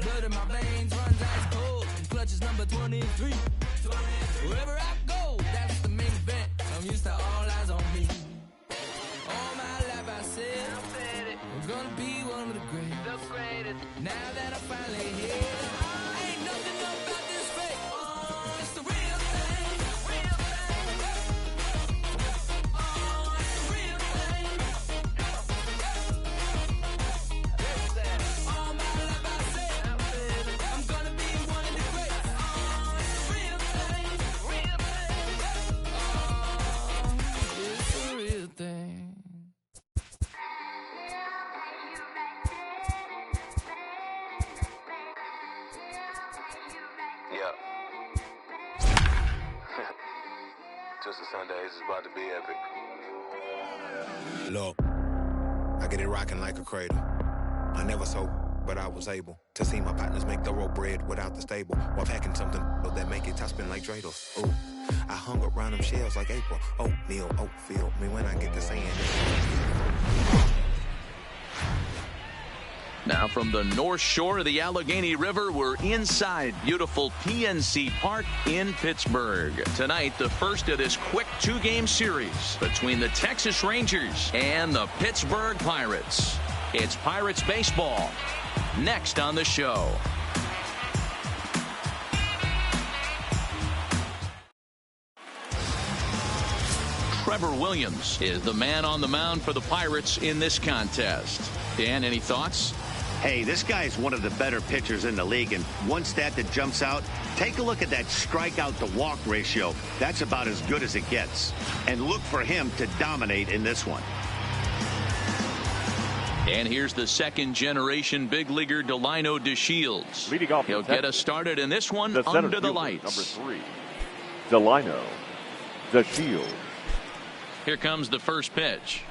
Blood in my veins runs ice cold. Clutch is number 23. Wherever I go, that's the main event. I'm used to all eyes on me. All my life I said I'm gonna be one of the greatest. Now that I'm finally here, ain't nothing about this fake. Oh, it's the real thing. Oh, it's the real thing. All my life I said I'm gonna be one of the greatest. Oh, it's the real thing. Oh, it's the real thing. Yep. Twisted Sundays is about to be epic. Look, I get it rocking like a cradle. I never sold, but I was able to see my partners make thorough bread without the stable while packing something that make it top spin like dreidels. Ooh, I hung around them shells like April. Oatmeal, oatfield. Me when I get to saying this. Now from the north shore of the Allegheny River, we're inside beautiful PNC Park in Pittsburgh. Tonight, the first of this quick two-game series between the Texas Rangers and the Pittsburgh Pirates. It's Pirates baseball next on the show. Trevor Williams is the man on the mound for the Pirates in this contest. Dan, any thoughts? Hey, this guy is one of the better pitchers in the league, and one stat that jumps out, take a look at that strikeout to walk ratio. That's about as good as it gets. And look for him to dominate in this one. And here's the second generation big leaguer Delino DeShields. Leading off, he'll get us started in this one the under the lights. Number 3, Delino DeShields. Here comes the first pitch.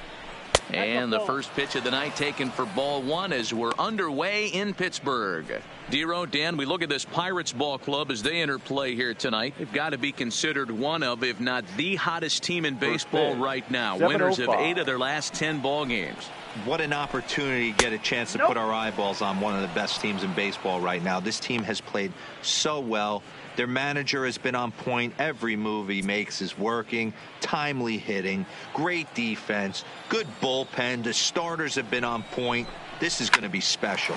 And the first pitch of the night taken for ball one as we're underway in Pittsburgh. Dero, Dan, we look at this Pirates ball club as they enter play here tonight. They've got to be considered one of, if not the hottest team in baseball right now. Winners of 8 of their last 10 ball games. What an opportunity to get a chance to put our eyeballs on one of the best teams in baseball right now. This team has played so well. Their manager has been on point. Every move he makes is working. Timely hitting, great defense, good bullpen. The starters have been on point. This is going to be special.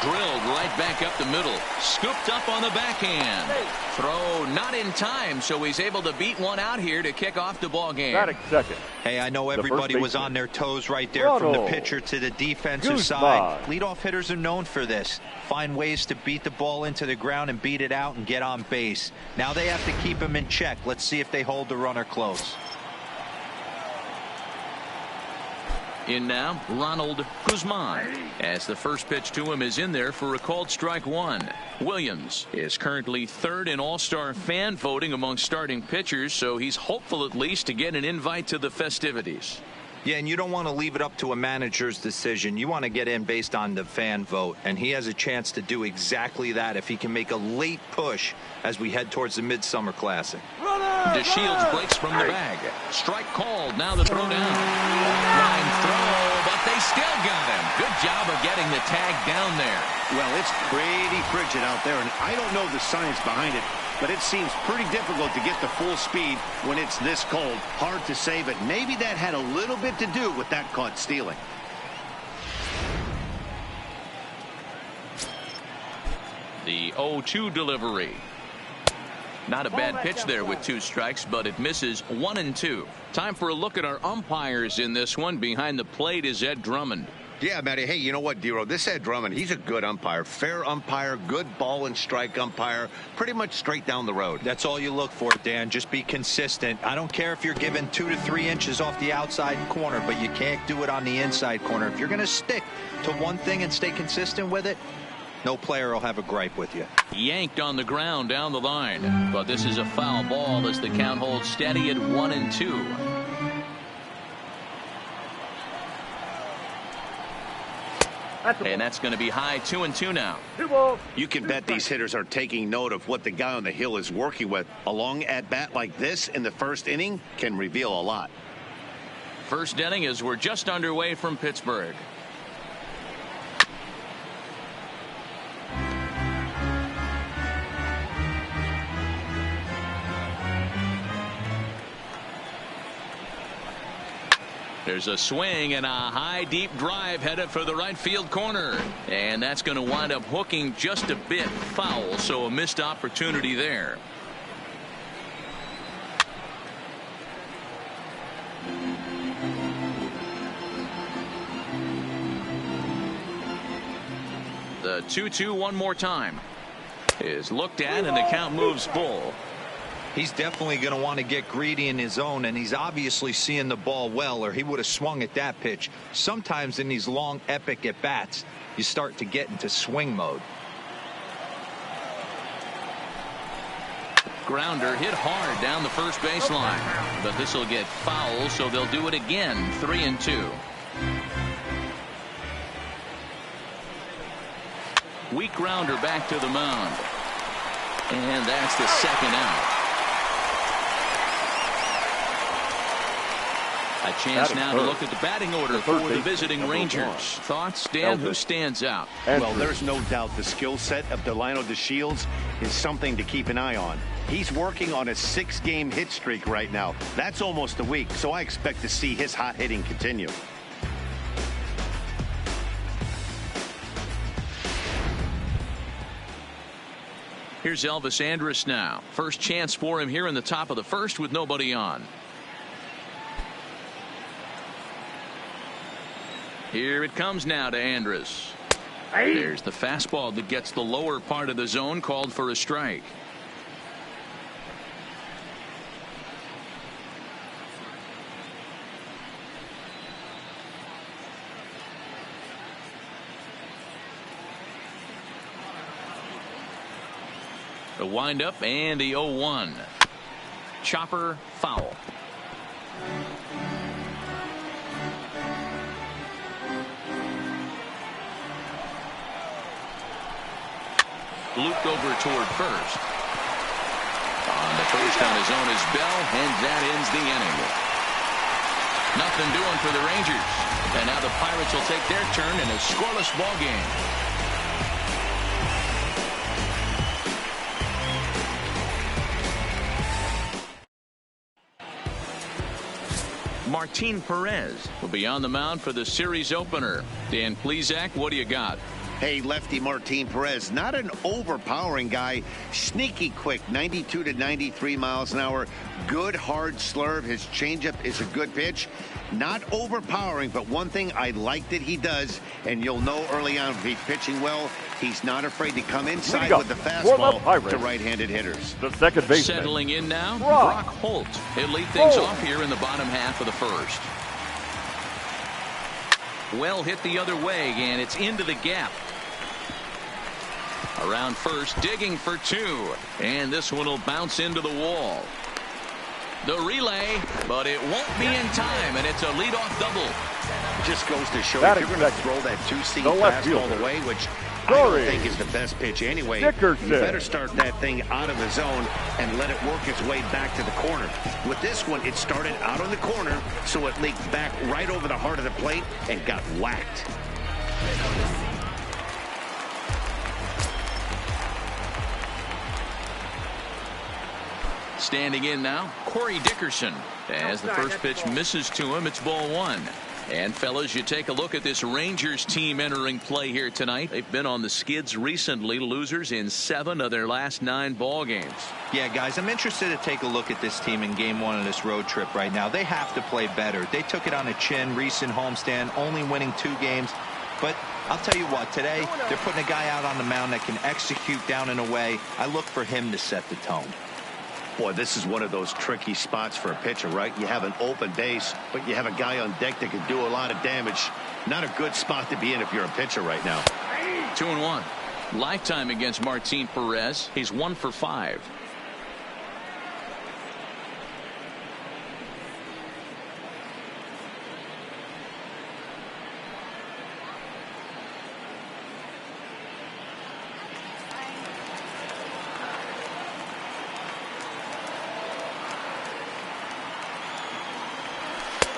Drilled right back up the middle. Scooped up on the backhand. Throw not in time, so he's able to beat one out here to kick off the ball game. Second. Hey, I know everybody was on their toes right there from the pitcher to the defensive side. Leadoff hitters are known for this. Find ways to beat the ball into the ground and beat it out and get on base. Now they have to keep him in check. Let's see if they hold the runner close. In now, Ronald Guzman, as the first pitch to him is in there for a called strike one. Williams is currently third in all-star fan voting among starting pitchers, so he's hopeful at least to get an invite to the festivities. Yeah, and you don't want to leave it up to a manager's decision. You want to get in based on the fan vote, and he has a chance to do exactly that if he can make a late push as we head towards the Midsummer Classic. DeShields breaks from the bag. Strike called. Now the throw down. Line throw, but they still got him. Good job of getting the tag down there. Well, it's pretty frigid out there, and I don't know the science behind it, but it seems pretty difficult to get to full speed when it's this cold. Hard to say, but maybe that had a little bit to do with that caught stealing. The 0-2 delivery. Not a bad pitch there with 2 strikes, but it misses 1-2. Time for a look at our umpires in this one. Behind the plate is Ed Drummond. Yeah, Matty. Hey, you know what, Dero? This Ed Drummond, he's a good umpire. Fair umpire, good ball and strike umpire. Pretty much straight down the road. That's all you look for, Dan. Just be consistent. I don't care if you're given 2 to 3 inches off the outside corner, but you can't do it on the inside corner. If you're going to stick to one thing and stay consistent with it, no player will have a gripe with you. Yanked on the ground down the line, but this is a foul ball as the count holds steady at 1-2. And that's going to be high 2-2 now. You can bet these hitters are taking note of what the guy on the hill is working with. A long at bat like this in the first inning can reveal a lot. First inning as we're just underway from Pittsburgh. There's a swing and a high deep drive headed for the right field corner, and that's going to wind up hooking just a bit foul, so a missed opportunity there. The 2-2 one more time is looked at, and the count moves full. He's definitely going to want to get greedy in his zone, and he's obviously seeing the ball well, or he would have swung at that pitch. Sometimes in these long epic at bats you start to get into swing mode. Grounder hit hard down the first baseline, but this will get foul, so they'll do it again. 3-2. Weak grounder back to the mound, and that's the second out. A chance now to look at the batting order for the visiting Rangers. Thoughts, Dan? Who stands out? Well, there's no doubt the skill set of Delino DeShields is something to keep an eye on. He's working on a 6-game hit streak right now. That's almost a week, so I expect to see his hot hitting continue. Here's Elvis Andrus now. First chance for him here in the top of the first with nobody on. Here it comes now to Andrus. There's the fastball that gets the lower part of the zone, called for a strike. The windup and the 0-1. Chopper foul. Looped over toward first. On the first on his own is Bell, and that ends the inning. Nothing doing for the Rangers. And now the Pirates will take their turn in a scoreless ball game. Martin Perez will be on the mound for the series opener. Dan Plesac, what do you got? Hey, lefty Martin Perez, not an overpowering guy, sneaky quick, 92 to 93 miles an hour, good hard slurve. His changeup is a good pitch, not overpowering, but one thing I like that he does, and you'll know early on if he's pitching well, he's not afraid to come inside with the fastball to right-handed hitters. The second baseman. Settling in now, Brock Holt. He'll lead things off here in the bottom half of the first. Well hit the other way, and it's into the gap. Around first, digging for two, and this one will bounce into the wall. The relay, but it won't be in time, and it's a leadoff double. Just goes to show if you're going to throw that two-seam fastball away, which I don't think is the best pitch anyway, you better start that thing out of the zone and let it work its way back to the corner. With this one, it started out on the corner, so it leaked back right over the heart of the plate and got whacked. Standing in now, Corey Dickerson. As the first pitch misses to him, it's ball one. And fellas, you take a look at this Rangers team entering play here tonight. They've been on the skids recently, losers in 7 of their last 9 ball games. Yeah, guys, I'm interested to take a look at this team in game 1 of this road trip right now. They have to play better. They took it on the chin, recent homestand, only winning 2 games. But I'll tell you what, today they're putting a guy out on the mound that can execute down and away. I look for him to set the tone. Boy, this is one of those tricky spots for a pitcher, right? You have an open base, but you have a guy on deck that can do a lot of damage. Not a good spot to be in if you're a pitcher right now. 2-1. Lifetime against Martin Perez. He's 1 for 5.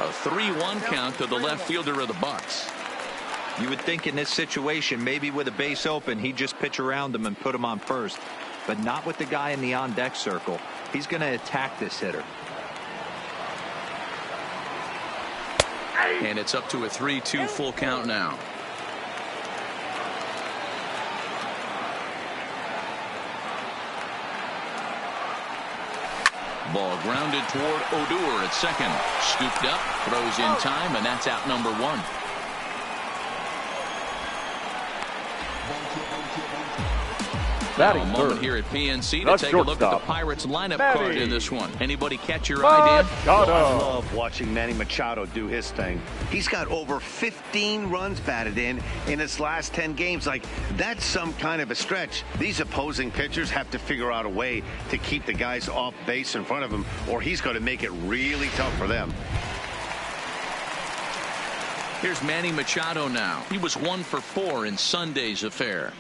A 3-1 count to the left fielder of the Bucks. You would think in this situation, maybe with a base open, he'd just pitch around him and put him on first. But not with the guy in the on-deck circle. He's going to attack this hitter. And it's up to a 3-2 full count now. Ball grounded toward Odor at second. Scooped up, throws in time, and that's out number one. Batting Now a moment third, here at PNC the to take a look at the shortstop, Pirates lineup Manny card in this one. Anybody catch your eye, Dan? Machado. I love watching Manny Machado do his thing. He's got over 15 runs batted in his last 10 games. Like, that's some kind of a stretch. These opposing pitchers have to figure out a way to keep the guys off base in front of him, or he's going to make it really tough for them. Here's Manny Machado now. He was 1 for 4 in Sunday's affair.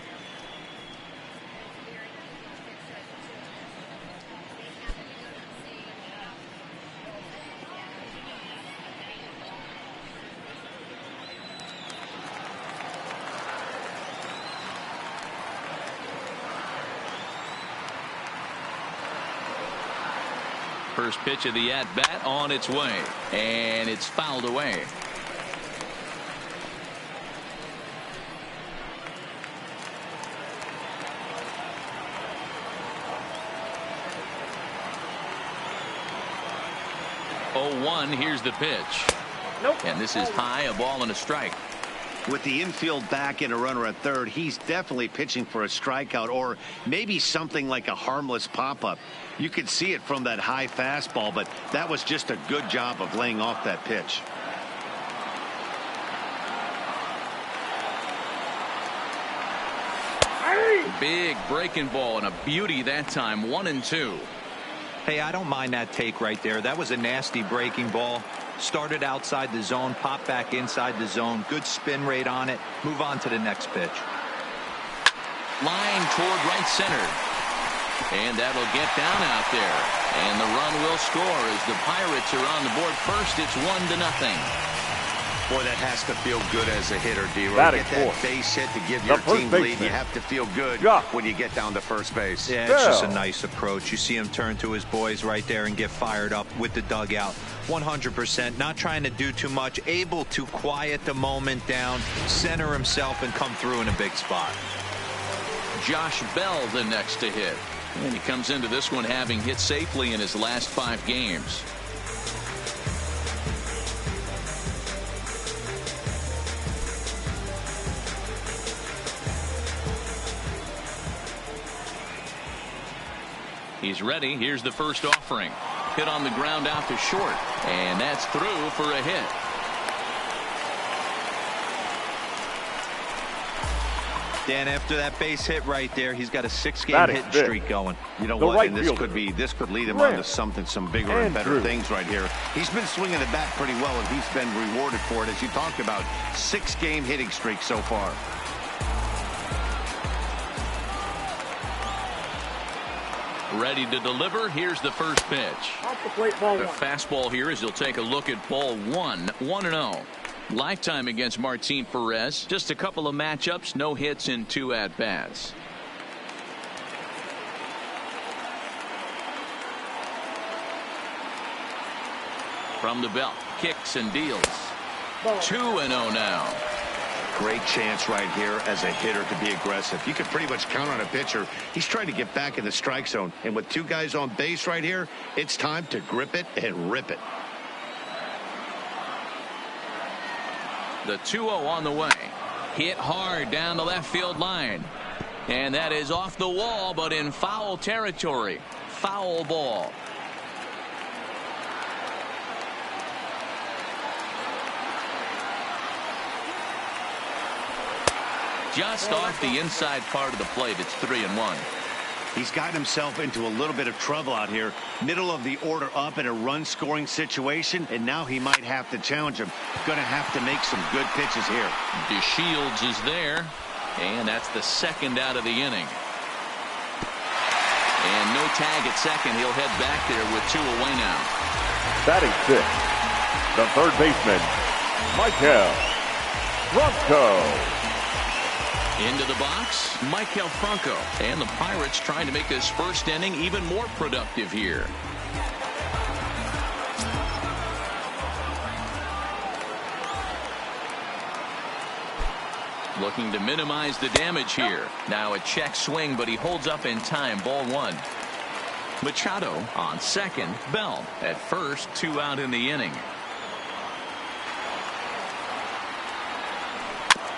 First pitch of the at-bat on its way, and it's fouled away. Oh, 1, here's the pitch. Nope. And this is high, a ball and a strike. With the infield back and a runner at third, he's definitely pitching for a strikeout or maybe something like a harmless pop-up. You could see it from that high fastball, but that was just a good job of laying off that pitch. Big breaking ball and a beauty that time. 1-2. Hey, I don't mind that take right there. That was a nasty breaking ball. Started outside the zone, popped back inside the zone. Good spin rate on it. Move on to the next pitch. Line toward right center. And that'll get down out there. And the run will score as the Pirates are on the board first. It's 1-0. Boy, that has to feel good as a hitter, D-Roy. Batting Get that fourth, base hit to give your team the lead. You have to feel good when you get down to first base. Yeah, it's just a nice approach. You see him turn to his boys right there and get fired up with the dugout. 100%, not trying to do too much, able to quiet the moment down, center himself, and come through in a big spot. Josh Bell the next to hit. And he comes into this one having hit safely in his last 5 games. He's ready. Here's the first offering. Hit on the ground out to short. And that's through for a hit. Dan, after that base hit right there, he's got a 6-game hit streak going. You know what? And this could lead him on to some bigger and better things right here. He's been swinging the bat pretty well, and he's been rewarded for it, as you talked about. 6-game hitting streak so far. Ready to deliver. Here's the first pitch. The fastball here as he'll take a look at ball 1. 1-0. Lifetime against Martin Perez. Just a couple of matchups, no hits in 2 at-bats. From the belt, kicks and deals. 2-0 now. Great chance right here as a hitter to be aggressive. You can pretty much count on a pitcher. He's trying to get back in the strike zone. And with 2 guys on base right here, it's time to grip it and rip it. The 2-0 on the way. Hit hard down the left field line. And that is off the wall, but in foul territory. Foul ball. Just off the inside part of the plate. It's 3-1. He's gotten himself into a little bit of trouble out here. Middle of the order up in a run-scoring situation, and now he might have to challenge him. Going to have to make some good pitches here. DeShields is there, and that's the second out of the inning. And no tag at second. He'll head back there with 2 away now. Batting 6th, the third baseman, Michael Franco. Into the box, Maikel Franco. And the Pirates trying to make this first inning even more productive here. Looking to minimize the damage here. Now a check swing, but he holds up in time. Ball 1. Machado on second. Bell at first. 2 out in the inning.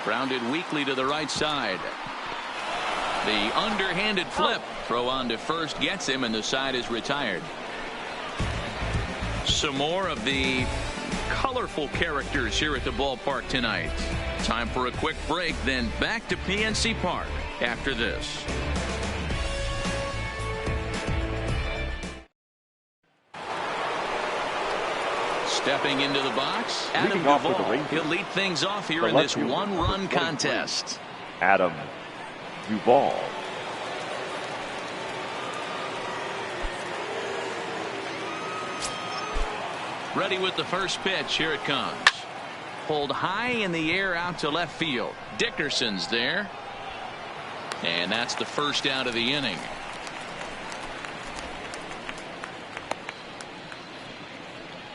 Grounded weakly to the right side. The underhanded flip. Throw on to first gets him, and the side is retired. Some more of the colorful characters here at the ballpark tonight. Time for a quick break, then back to PNC Park after this. Stepping into the box, Adam Duvall. He'll lead things off here in this one-run contest. Adam Duvall. Ready with the first pitch. Here it comes. Pulled high in the air out to left field. Dickerson's there. And that's the first out of the inning.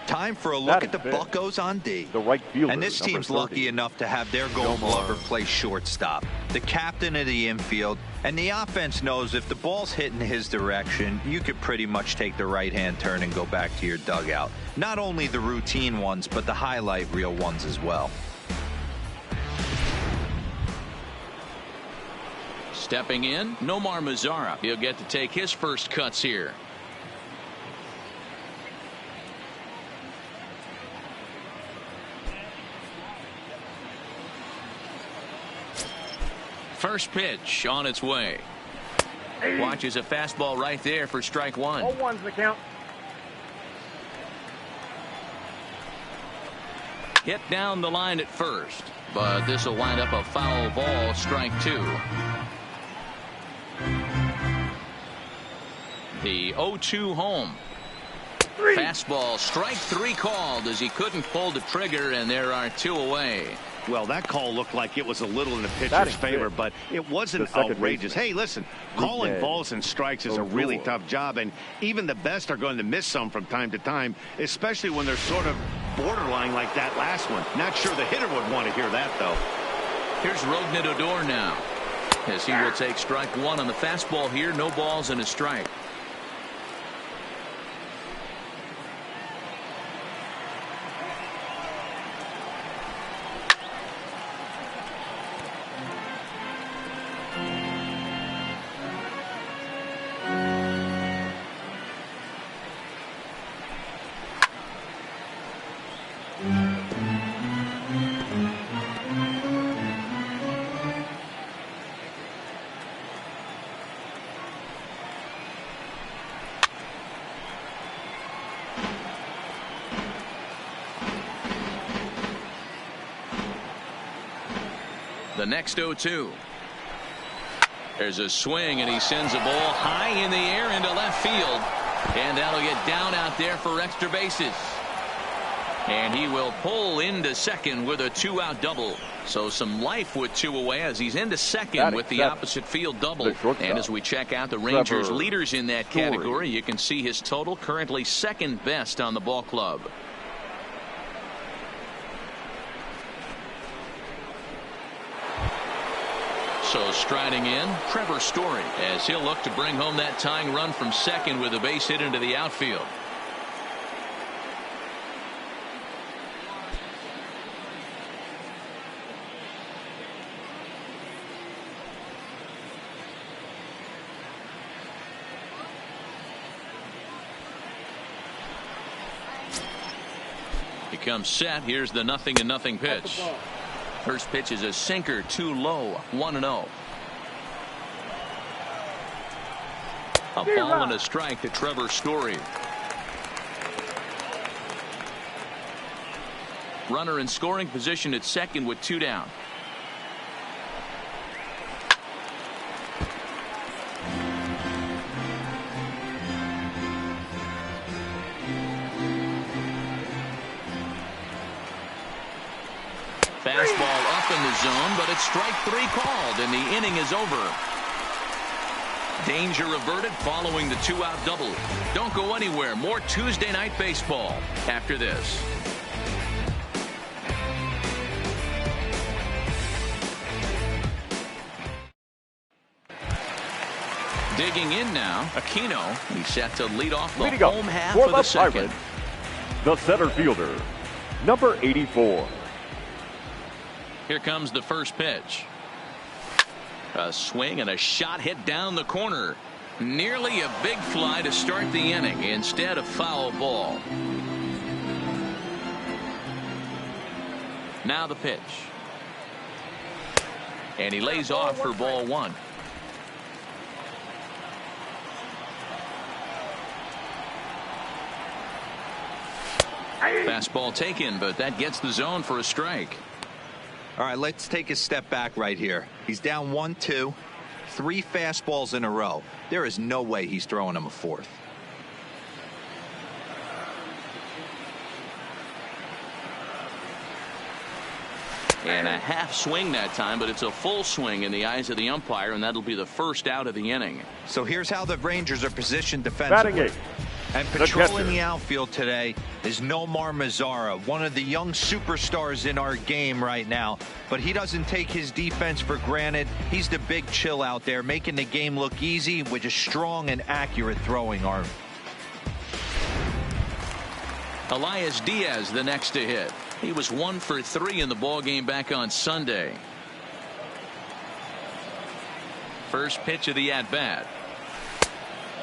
Time for a look at the Buccos on D. The right fielder, and this team's lucky enough to have their Gold Glover play shortstop, the captain of the infield, and the offense knows if the ball's hitting his direction, you could pretty much take the right-hand turn and go back to your dugout. Not only the routine ones, but the highlight reel ones as well. Stepping in, Nomar Mazara. He'll get to take his first cuts here. First pitch on its way. Watches a fastball right there for strike 1. 0-1's the count. Hit down the line at first, but this will wind up a foul ball. Strike 2. The 0-2 home. Fastball, strike 3 called as he couldn't pull the trigger, and there are 2 away. Well, that call looked like it was a little in the pitcher's favor, but it wasn't outrageous. Hey, listen, calling balls and strikes is a really tough job, and even the best are going to miss some from time to time, especially when they're sort of borderline like that last one. Not sure the hitter would want to hear that, though. Here's Rougned Odor now, as he will take strike 1 on the fastball here. No balls and a strike. The next 0-2. There's a swing, and he sends a ball high in the air into left field. And that'll get down out there for extra bases. And he will pull into second with a 2-out double. So some life with 2 away as he's into second with the opposite field double. And as we check out the Rangers leaders in that category, you can see his total currently second best on the ball club. So striding in, Trevor Story, as he'll look to bring home that tying run from second with a base hit into the outfield. He comes set. Here's the 0-0 pitch. First pitch is a sinker, too low. 1-0. A ball and a strike to Trevor Story. Runner in scoring position at second with 2 down. Fastball up in the zone, but it's strike 3 called, and the inning is over. Danger averted following the 2-out double. Don't go anywhere. More Tuesday Night Baseball after this. Digging in now, Aquino. He's set to lead off the Leading up home half for of the second. Pirates, the center fielder, number 84. Here comes the first pitch. A swing and a shot hit down the corner. Nearly a big fly to start the inning. Instead, a foul ball. Now the pitch. And he lays off for ball one. Fastball taken, but that gets the zone for a strike. All right, let's take a step back right here. He's down 1-2, 3 fastballs in a row. There is no way he's throwing him a fourth. And a half swing that time, but it's a full swing in the eyes of the umpire, and that'll be the first out of the inning. So here's how the Rangers are positioned defensively. Batting 8. And patrolling the outfield today is Nomar Mazara, one of the young superstars in our game right now. But he doesn't take his defense for granted. He's the big chill out there, making the game look easy with a strong and accurate throwing arm. Elias Diaz the next to hit. He was 1 for 3 in the ballgame back on Sunday. First pitch of the at-bat.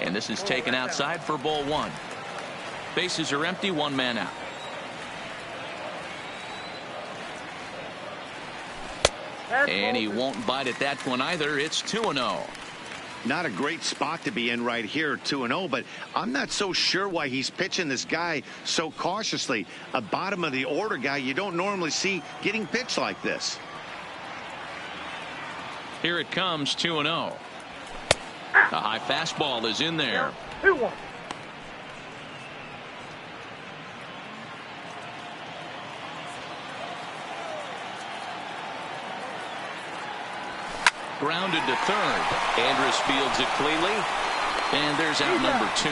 And this is taken outside for ball one. Bases are empty, 1 man out. And he won't bite at that one either. It's 2-0. Not a great spot to be in right here, 2-0, but I'm not so sure why he's pitching this guy so cautiously. A bottom of the order guy you don't normally see getting pitched like this. Here it comes, 2-0. The high fastball is in there. 2-1. Grounded to third. Andrus fields it cleanly. And there's out number 2.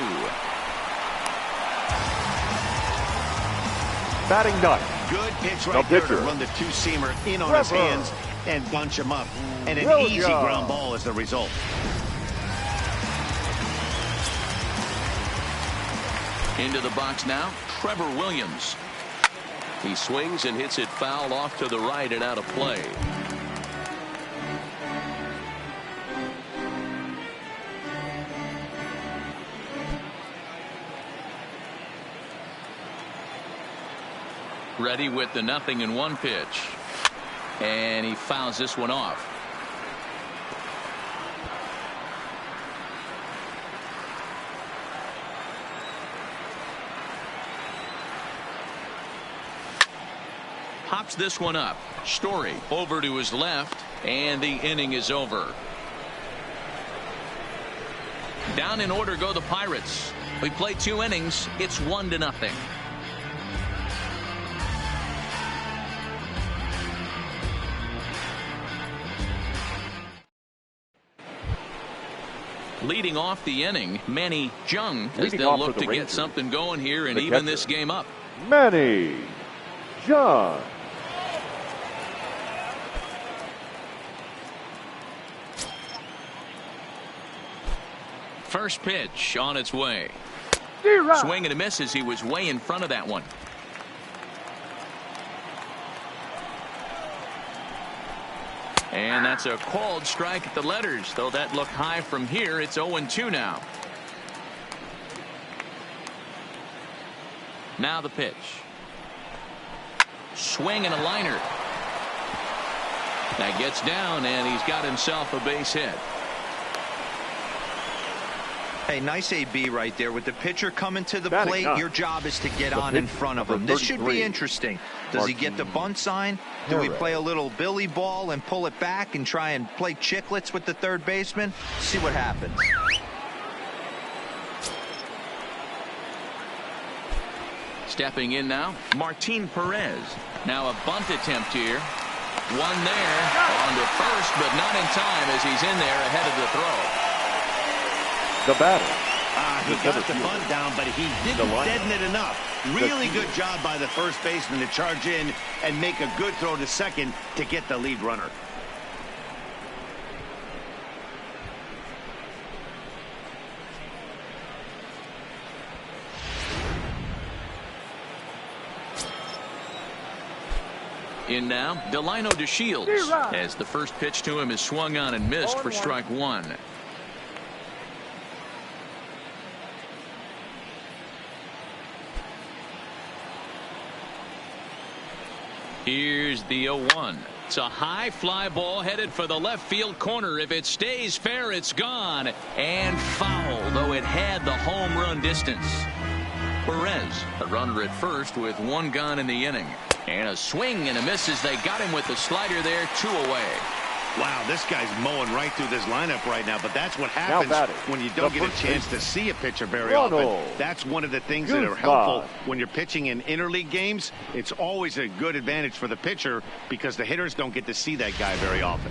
Batting 9. Good pitch right there to run the two-seamer in on his hands and bunch him up. And an easy ground ball as the result. Into the box now, Trevor Williams. He swings and hits it foul off to the right and out of play. Ready with the 0-1 pitch. And he fouls this one off. Pops this one up. Story over to his left, and the inning is over. Down in order go the Pirates. We play 2 innings. It's 1-0. Leading off the inning, Manny Jung, as they'll look to get something going here and even this game up. Manny Jung. First pitch on its way. Swing and a miss as he was way in front of that one. And that's a called strike at the letters, though that looked high from here. It's 0-2 now. Now the pitch. Swing and a liner. That gets down, and he's got himself a base hit. Hey, nice AB right there. With the pitcher coming to the plate, your job is to get on in front of him. This should be interesting. Does he get the bunt sign? Do we play a little billy ball and pull it back and try and play chicklets with the third baseman? See what happens. Stepping in now, Martin Perez. Now a bunt attempt here. One there on to first, but not in time as he's in there ahead of the throw. The batter. He got the bunt down, but he didn't deaden it enough. Really good job by the first baseman to charge in and make a good throw to second to get the lead runner. In now, Delino DeShields, as the first pitch to him is swung on and missed for strike one. Here's the 0-1. It's a high fly ball headed for the left field corner. If it stays fair, it's gone. And foul, though it had the home run distance. Perez, a runner at first with one gone in the inning. And a swing and a miss as they got him with the slider there, 2 away. Wow, this guy's mowing right through this lineup right now, but that's what happens when you don't get a chance to see a pitcher very often. That's one of the things that are helpful when you're pitching in interleague games. It's always a good advantage for the pitcher because the hitters don't get to see that guy very often.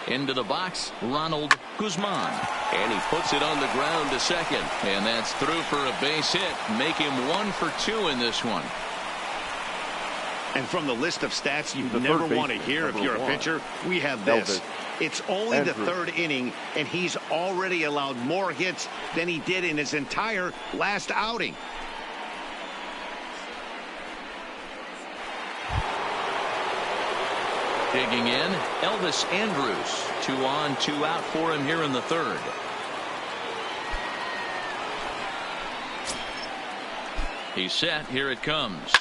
Into the box, Ronald Guzman. And he puts it on the ground to second. And that's through for a base hit. Make him 1 for 2 in this one. And from the list of stats you never want to hear if you're a pitcher, we have this. It's only the 3rd inning, and he's already allowed more hits than he did in his entire last outing. Digging in, Elvis Andrus. 2 on, 2 out for him here in the 3rd. He's set. Here it comes.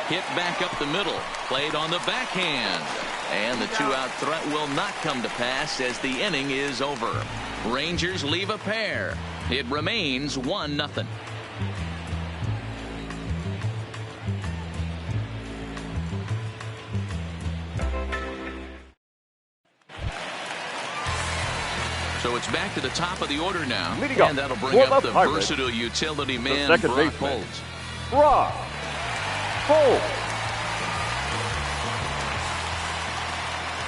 Hit back up the middle. Played on the backhand. And the 2-out threat will not come to pass as the inning is over. Rangers leave a pair. It remains 1-0. So it's back to the top of the order now. And that'll bring up the versatile utility man, Brock Holt. Brock Holt.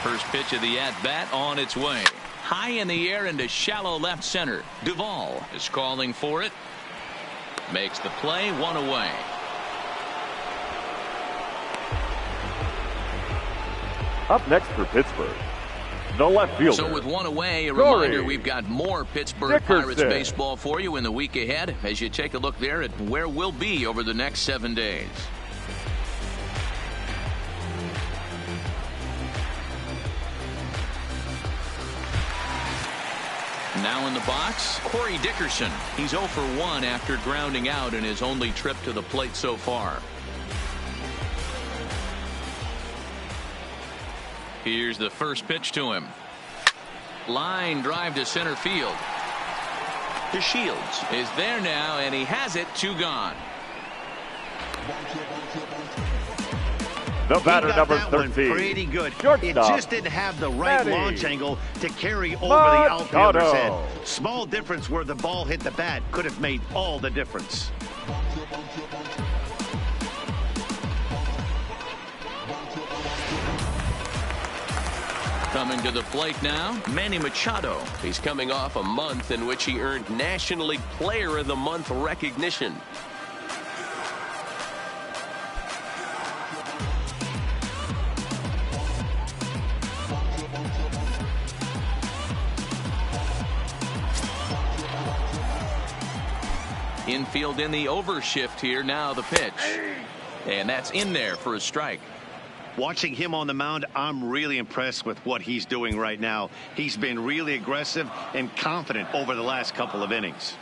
First pitch of the at-bat on its way. High in the air into shallow left center. Duvall is calling for it. Makes the play, 1 away. Up next for Pittsburgh, the left fielder. So with 1 away, a reminder we've got more Pittsburgh Pirates baseball for you in the week ahead as you take a look there at where we'll be over the next 7 days. Now in the box, Corey Dickerson. He's 0 for 1 after grounding out in his only trip to the plate so far. Here's the first pitch to him. Line drive to center field. DeShields is there now, and he has it. 2 gone. The batter, number 13. Pretty good. Shortstop. It just didn't have the right launch angle to carry over the outfielder's head. Small difference where the ball hit the bat could have made all the difference. Coming to the plate now, Manny Machado. He's coming off a month in which he earned National League Player of the Month recognition. Infield in the overshift here. Now the pitch. And that's in there for a strike. Watching him on the mound, I'm really impressed with what he's doing right now. He's been really aggressive and confident over the last couple of innings.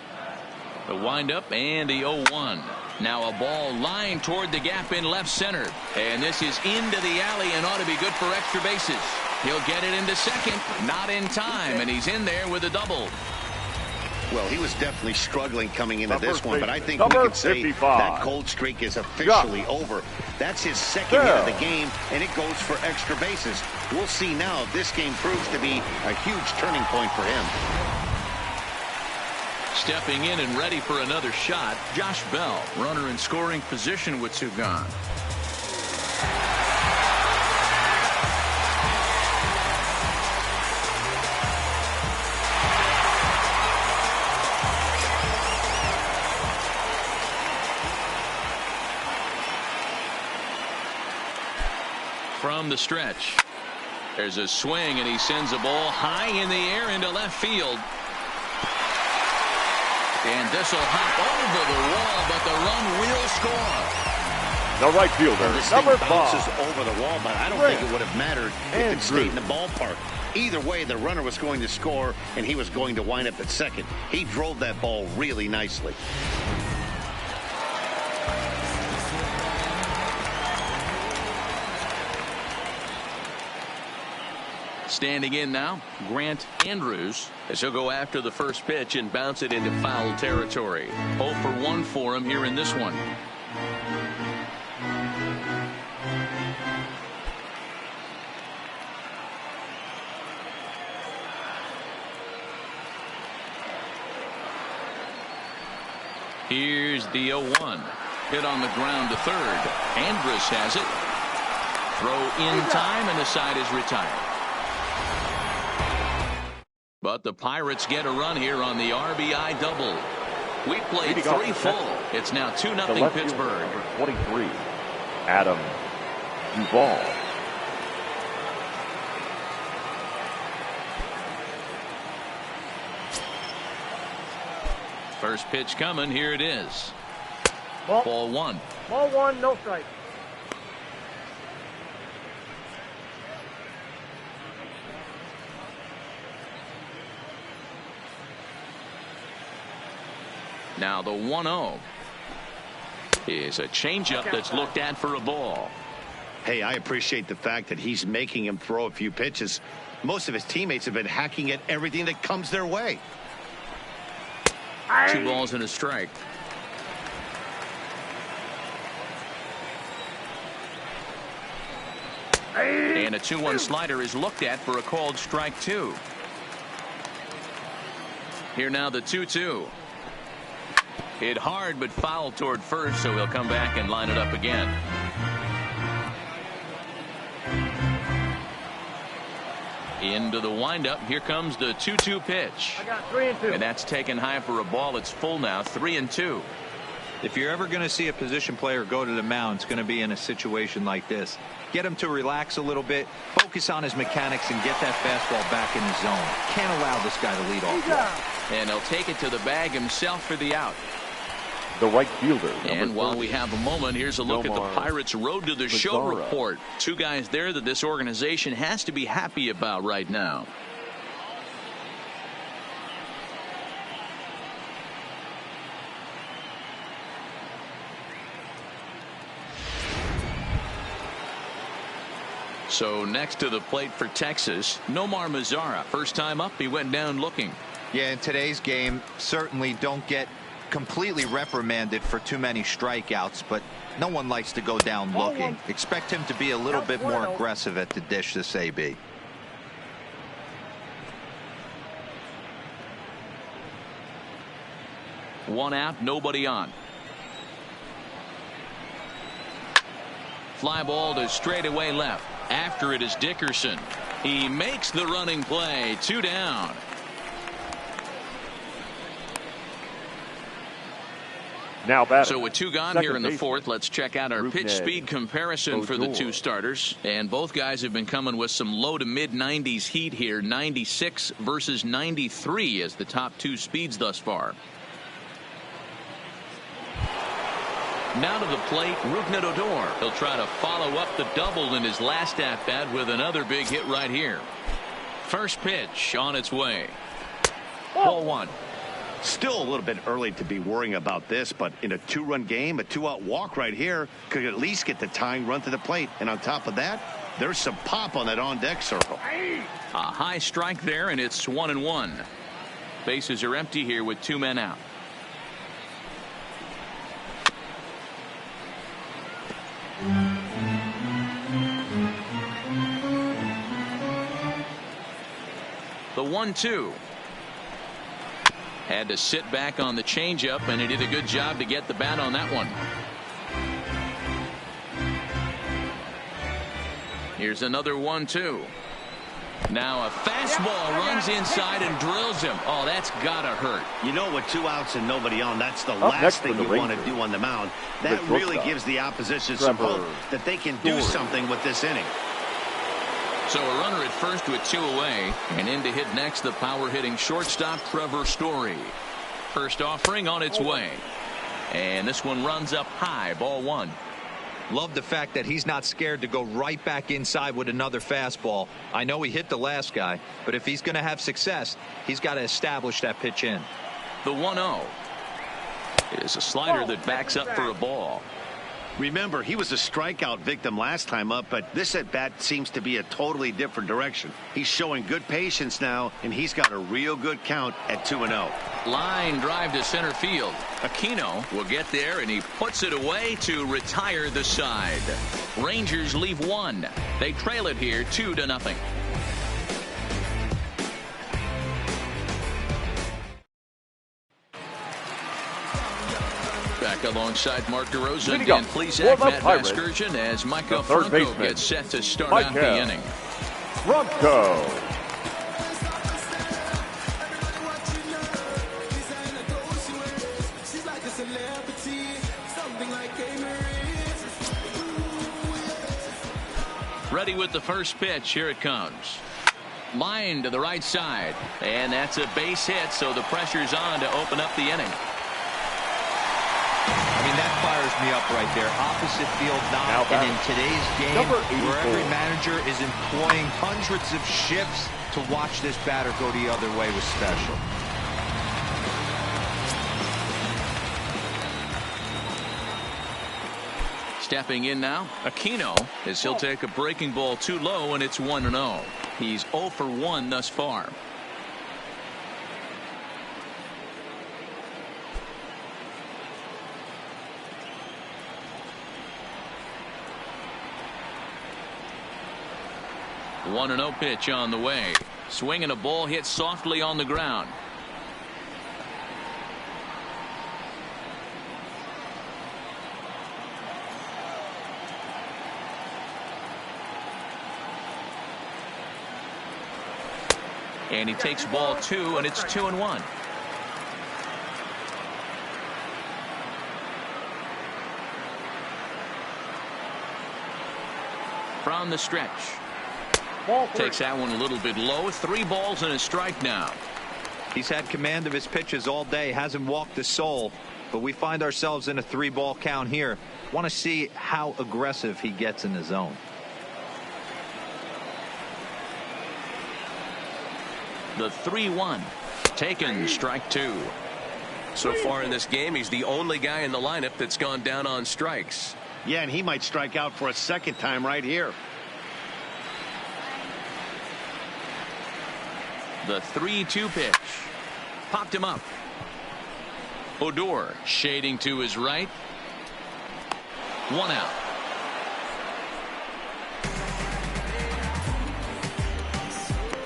The windup and the 0-1. Now a ball lined toward the gap in left center. And this is into the alley and ought to be good for extra bases. He'll get it into second. Not in time, and he's in there with a double. Well, he was definitely struggling coming into this one, but I think we can say that cold streak is officially over. That's his second hit of the game, and it goes for extra bases. We'll see now if this game proves to be a huge turning point for him. Stepping in and ready for another shot, Josh Bell, runner in scoring position with 2 gone. From the stretch, there's a swing, and he sends a ball high in the air into left field. And this will hop over the wall, but the run will score. The right fielder, Well, this thing number bounces 5. over the wall, but I don't think it would have mattered if it stayed in the ballpark. Either way, the runner was going to score, and he was going to wind up at second. He drove that ball really nicely. Standing in now, Grant Andrews, as he'll go after the first pitch and bounce it into foul territory. 0 for 1 for him here in this one. Here's the 0-1. Hit on the ground to third. Andrus has it. Throw in time, and the side is retired. But the Pirates get a run here on the RBI double. We played 3 full. It's now 2-0 Pittsburgh. Number 23, Adam Duvall. First pitch coming. Here it is. Ball 1. Ball 1, no strike. Now the 1-0 is a changeup that's looked at for a ball. Hey, I appreciate the fact that he's making him throw a few pitches. Most of his teammates have been hacking at everything that comes their way. 2 balls and a strike. And a 2-1 slider is looked at for a called strike 2. Here now the 2-2. Hit hard but foul toward first, so he'll come back and line it up again. Into the windup. Here comes the 2-2 pitch. I got 3-2. And that's taken high for a ball. It's full now. 3-2. If you're ever going to see a position player go to the mound, it's going to be in a situation like this. Get him to relax a little bit, focus on his mechanics, and get that fastball back in the zone. Can't allow this guy to lead off. And he'll take it to the bag himself for the out. The right fielder. And while we have a moment, here's a look at the Pirates' road to the show report. 2 guys there that this organization has to be happy about right now. So next to the plate for Texas, Nomar Mazara. First time up, he went down looking. Yeah, in today's game, certainly don't get completely reprimanded for too many strikeouts, but no one likes to go down looking. Expect him to be a little bit more aggressive at the dish this AB. One out, nobody on. Fly ball to straightaway left. After it is Dickerson. He makes the running play. 2 down. Now batting. So with 2 gone here in the 4th, let's check out our pitch speed comparison for the 2 starters. And both guys have been coming with some low to mid 90s heat here. 96 versus 93 as the top 2 speeds thus far. Now to the plate, Rougned Odor. He'll try to follow up the double in his last at-bat with another big hit right here. First pitch on its way. Ball 1. Still a little bit early to be worrying about this, but in a 2-run game, a 2-out walk right here could at least get the tying run to the plate. And on top of that, there's some pop on that on-deck circle. A high strike there, and it's 1-1. Bases are empty here with 2 men out. The 1-2. Had to sit back on the changeup, and he did a good job to get the bat on that one. Here's another 1-2. Now a fastball runs inside and drills him. Oh, that's gotta hurt. You know, with 2 outs and nobody on, that's the last thing you want to do on the mound. That really gives the opposition some hope that they can do something with this inning. So a runner at first with 2 away, and in to hit next the power hitting shortstop Trevor Story. First offering on its way, and this one runs up high. Ball 1. Love the fact that he's not scared to go right back inside with another fastball. I know he hit the last guy, but if he's going to have success, he's got to establish that pitch in. The 1-0 is a slider that backs up for a ball. Remember, he was a strikeout victim last time up, but this at-bat seems to be a totally different direction. He's showing good patience now, and he's got a real good count at 2-0. Line drive to center field. Aquino will get there, and he puts it away to retire the side. Rangers leave one. They trail it here 2-0. Back alongside Mark DeRosa and Plesac, Matt Vasgersian, as Micah Franco gets set to start out the inning. Franco. Ready with the first pitch. Here it comes. Line to the right side, and that's a base hit, so the pressure's on to open up the inning. I mean, that fires me up right there. Opposite field knock, and in today's game, where every manager is employing hundreds of shifts, to watch this batter go the other way was special. Stepping in now, Aquino, as he'll take a breaking ball too low, and it's 1-0. He's 0 for 1 thus far. The 1-0 pitch on the way. Swinging a ball hit softly on the ground. And he takes ball 2, and it's 2-1. From the stretch. Takes that one a little bit low. 3 balls and a strike now. He's had command of his pitches all day. Hasn't walked a soul. But we find ourselves in a 3-ball count here. Want to see how aggressive he gets in the zone. The 3-1. Taken, strike 2. So far in this game, he's the only guy in the lineup that's gone down on strikes. Yeah, and he might strike out for a second time right here. The 3-2 pitch. Popped him up. Odor shading to his right. 1 out.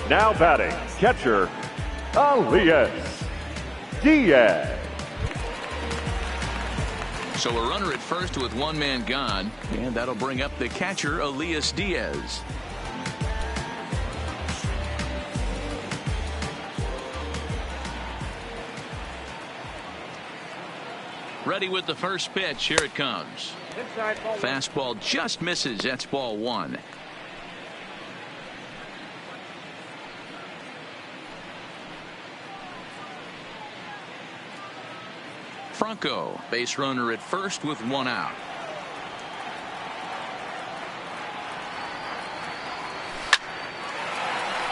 Now batting, catcher, Elias Diaz. So a runner at first with 1 man gone, and that'll bring up the catcher, Elias Diaz. Ready with the first pitch. Here it comes. Fastball just misses. That's ball 1. Franco, base runner at first with 1 out.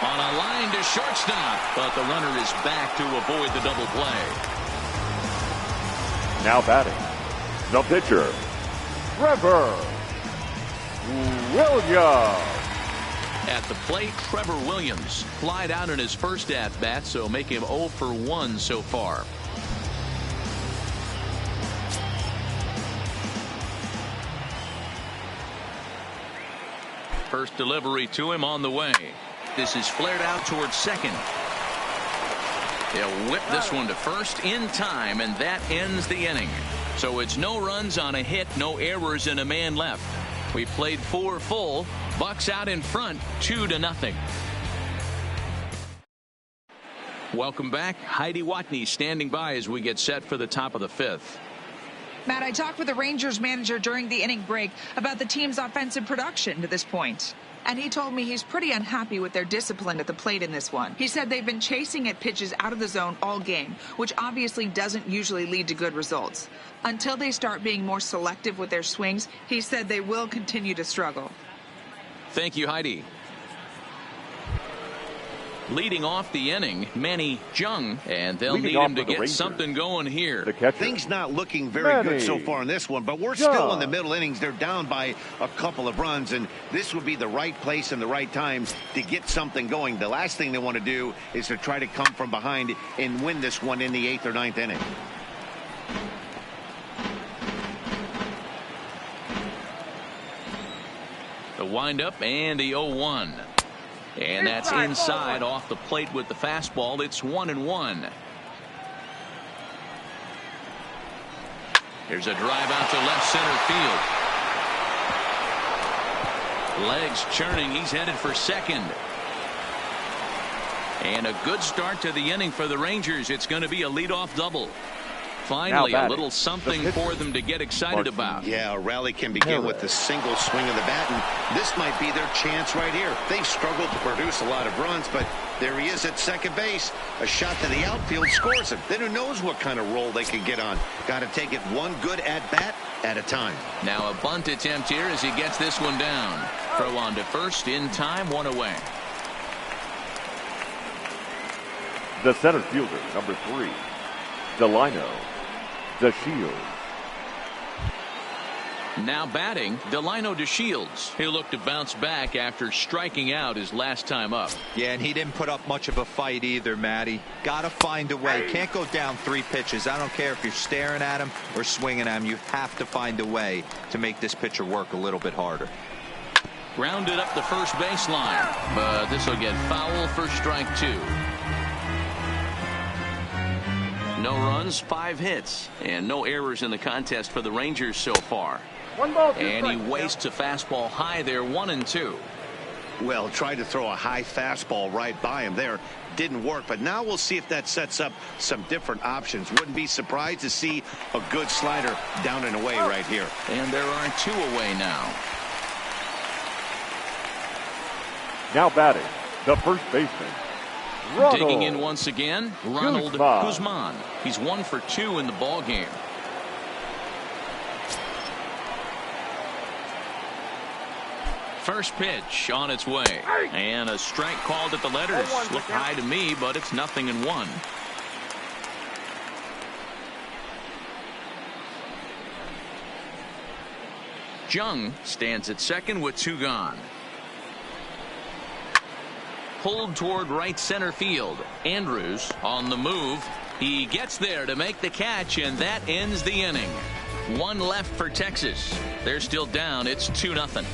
On a line to shortstop, but the runner is back to avoid the double play. Now batting, the pitcher, Trevor Williams. At the plate, Trevor Williams flied out in his first at-bat, so make him 0 for 1 so far. First delivery to him on the way. This is flared out towards second. They'll whip this one to first in time, and that ends the inning. So it's no runs on a hit, no errors, and a man left. We played 4 full. Bucks out in front, 2-0. Welcome back. Heidi Watney standing by as we get set for the top of the 5th. Matt, I talked with the Rangers manager during the inning break about the team's offensive production to this point. and he told me he's pretty unhappy with their discipline at the plate in this one. He said they've been chasing at pitches out of the zone all game, which obviously doesn't usually lead to good results. Until they start being more selective with their swings, he said they will continue to struggle. Thank you, Heidi. Leading off the inning, Manny Jung, and they'll need him to get something going here. Things not looking very good so far in this one, but we're still in the middle innings. They're down by a couple of runs, and this would be the right place and the right time to get something going. The last thing they want to do is to try to come from behind and win this one in the 8th or 9th inning. The windup and the 0-1. And that's inside off the plate with the fastball. It's 1-1. Here's a drive out to left center field. Legs churning. He's headed for second. And a good start to the inning for the Rangers. It's going to be a leadoff double. Finally, a little something for them to get excited about. Yeah, a rally can begin with a single swing of the bat, and this might be their chance right here. They've struggled to produce a lot of runs, but there he is at second base. A shot to the outfield scores him. Then who knows what kind of roll they can get on. Got to take it one good at-bat at a time. Now a bunt attempt here as he gets this one down. Throw on to first in time, 1 away. The center fielder, number 3, Delino DeShields. Now batting, Delino DeShields. He'll look to bounce back after striking out his last time up. Yeah, and he didn't put up much of a fight either, Matty. Got to find a way. Can't go down 3 pitches. I don't care if you're staring at him or swinging at him. You have to find a way to make this pitcher work a little bit harder. Grounded up the first baseline, but this will get foul for strike 2. No runs, 5 hits, and no errors in the contest for the Rangers so far. 1 ball, 2 and he strikes. wastes a fastball high there, 1-2. Well, tried to throw a high fastball right by him there. Didn't work, but now we'll see if that sets up some different options. Wouldn't be surprised to see a good slider down and away right here. And there are 2 away now. Now batting, the first baseman, Ronald Digging in once again, Ronald Guzman. He's 1 for 2 in the ball game. First pitch on its way, and a strike called at the letters. Looked high to me, but it's 0-1. Jung stands at second with 2 gone. Pulled toward right center field. Andrews on the move. He gets there to make the catch, and that ends the inning. 1 left for Texas. They're still down. It's 2-0.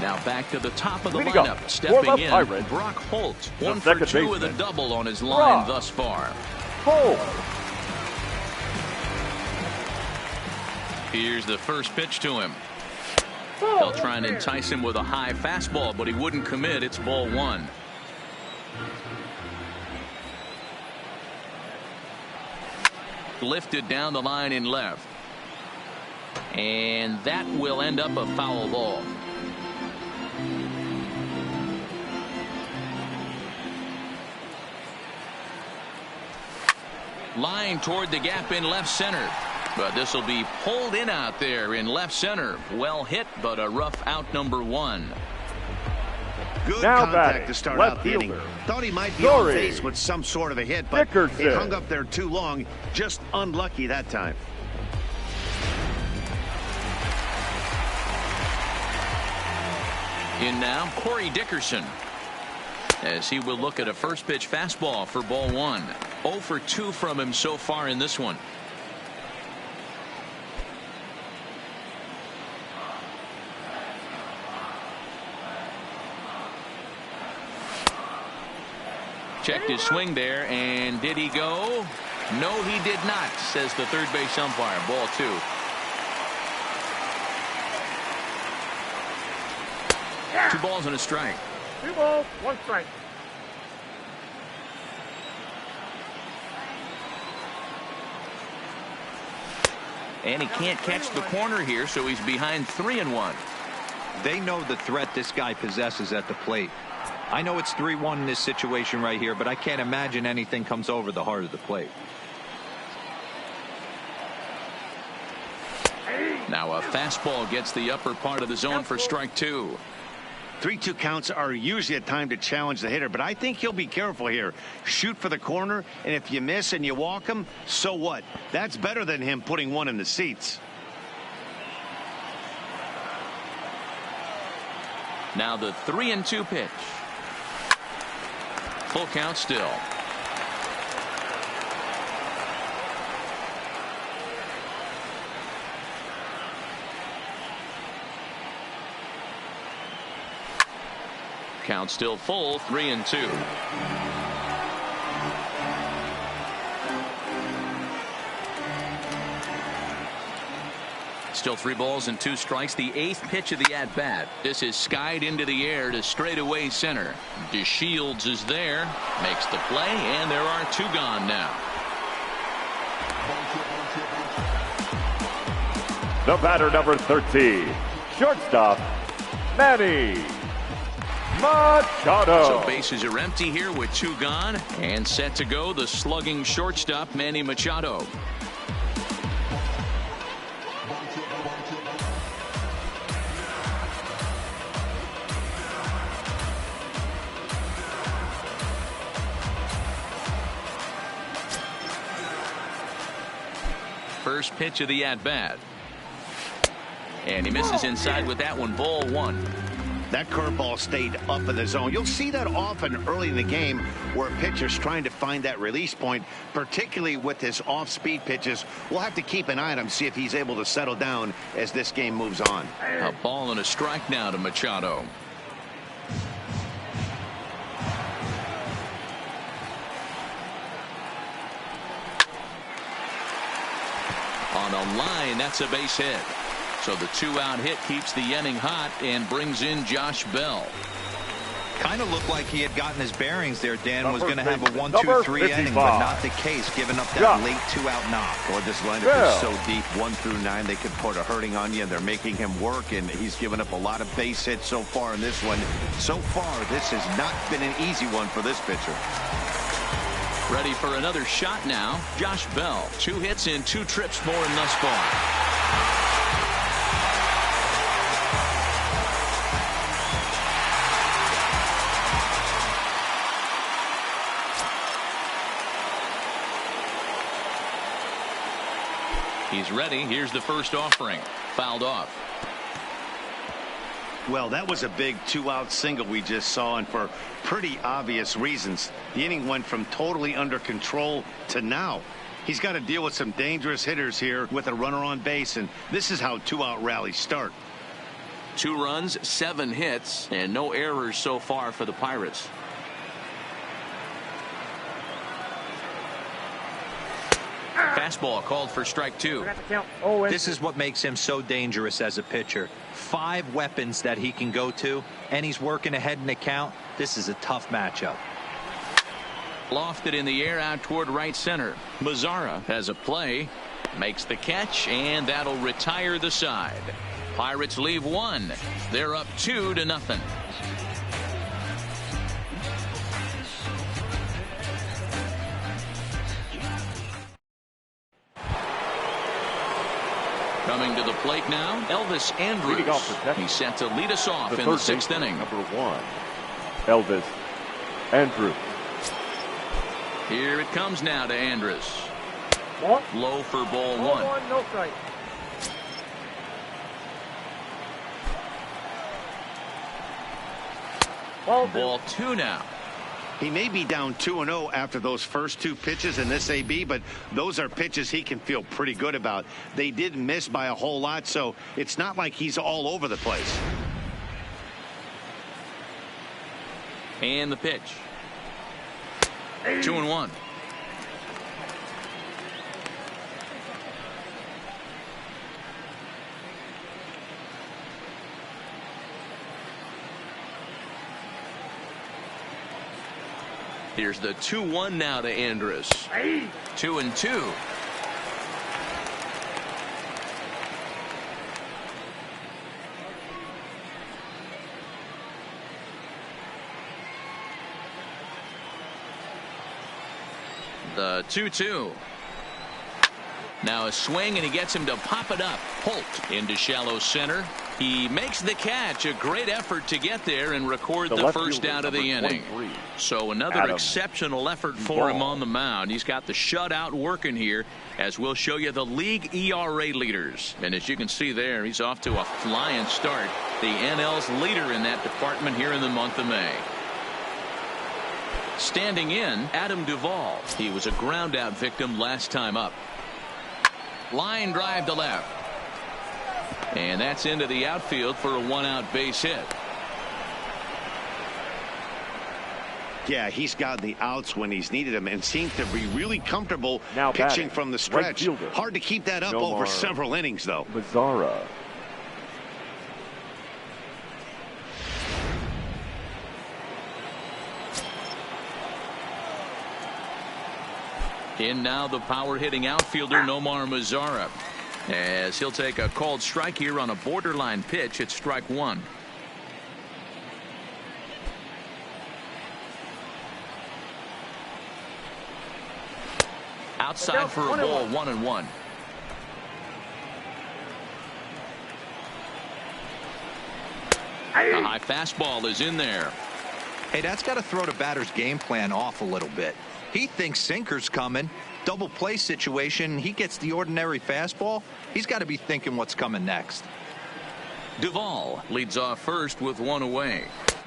Now back to the top of the lineup. Stepping in, Brock Holt. 1 for 2 with a double on his line thus far. Holt. Here's the first pitch to him. They'll try and entice him with a high fastball, but he wouldn't commit. It's ball 1. Lifted down the line in left. And that will end up a foul ball. Line toward the gap in left center. But this will be pulled in out there in left center. Well hit, but a rough out, number 1. Good now contact batting, to start left out the inning. fielder, Thought he might be on base with some sort of a hit, but it hung up there too long. Just unlucky that time. In now, Corey Dickerson, as he will look at a first pitch fastball for ball 1. 0 for 2 from him so far in this one. Checked his swing there, and did he go? No, he did not, says the third base umpire. Ball 2. Yeah. 2 balls and a strike. 2 balls, 1 strike. And he can't catch the corner here, so he's behind 3-1. They know the threat this guy possesses at the plate. I know it's 3-1 in this situation right here, but I can't imagine anything comes over the heart of the plate. Now a fastball gets the upper part of the zone for strike 2. 3-2 counts are usually a time to challenge the hitter, but I think he'll be careful here. Shoot for the corner, and if you miss and you walk him, so what? That's better than him putting one in the seats. Now the 3-2 pitch. Full count still. Count still full, 3-2. Still 3 balls and 2 strikes. The 8th pitch of the at-bat. This is skied into the air to straightaway center. DeShields is there, makes the play, and there are 2 gone now. The batter, number 13, shortstop, Manny Machado. So bases are empty here with 2 gone, and set to go the slugging shortstop Manny Machado. First pitch of the at-bat. And he misses inside with that one, ball 1. That curveball stayed up in the zone. You'll see that often early in the game where a pitcher's trying to find that release point, particularly with his off-speed pitches. We'll have to keep an eye on him, see if he's able to settle down as this game moves on. A ball and a strike now to Machado. On a line, that's a base hit. So the 2-out hit keeps the inning hot and brings in Josh Bell. Kind of looked like he had gotten his bearings there. Dan was going to have a 1-2-3 inning, but not the case, giving up that late 2-out knock. Well, this lineup is so deep, 1 through 9, they could put a hurting on you, and they're making him work, and he's given up a lot of base hits so far in this one. So far, this has not been an easy one for this pitcher. Ready for another shot now. Josh Bell, 2 hits and 2 trips for him thus far. He's ready. Here's the first offering. Fouled off. Well, that was a big 2-out single we just saw, and for pretty obvious reasons. The inning went from totally under control to now. He's got to deal with some dangerous hitters here with a runner on base, and this is how 2-out rallies start. 2 runs, 7 hits, and no errors so far for the Pirates. Fastball called for strike 2. This is what makes him so dangerous as a pitcher. 5 weapons that he can go to, and he's working ahead in the count. This is a tough matchup. Lofted in the air out toward right center. Mazzara has a play, makes the catch, and that'll retire the side. Pirates leave 1. They're up 2-0. Coming to the plate now, Elvis Andrus. He's set to lead us off in the 6th inning. Number 1, Elvis Andrus. Here it comes now to Andrus. Low for ball 1. No strike. Ball 2 now. He may be down 2-0 after those first 2 pitches in this AB, but those are pitches he can feel pretty good about. They didn't miss by a whole lot, so it's not like he's all over the place. And the pitch. 2-1. Here's the 2-1 now to Andrus. 2-2. The 2-2. Now a swing, and he gets him to pop it up. Holt into shallow center. He makes the catch. A great effort to get there and record the first out of the inning. So another exceptional effort for him on the mound. He's got the shutout working here, as we'll show you the league ERA leaders. And as you can see there, he's off to a flying start. The NL's leader in that department here in the month of May. Standing in, Adam Duvall. He was a ground out victim last time up. Line drive to left. And that's into the outfield for a 1-out base hit. Yeah, he's got the outs when he's needed them and seems to be really comfortable now pitching from the stretch. Right, hard to keep that up over several innings, though. Mazzara. In now the power-hitting outfielder Nomar Mazzara, as he'll take a called strike here on a borderline pitch at strike one. Outside for a ball, 1-1. A high fastball is in there. Hey, that's got to throw the batter's game plan off a little bit. He thinks sinker's coming. Double play situation. He gets the ordinary fastball. He's got to be thinking what's coming next. Duvall leads off first with one away.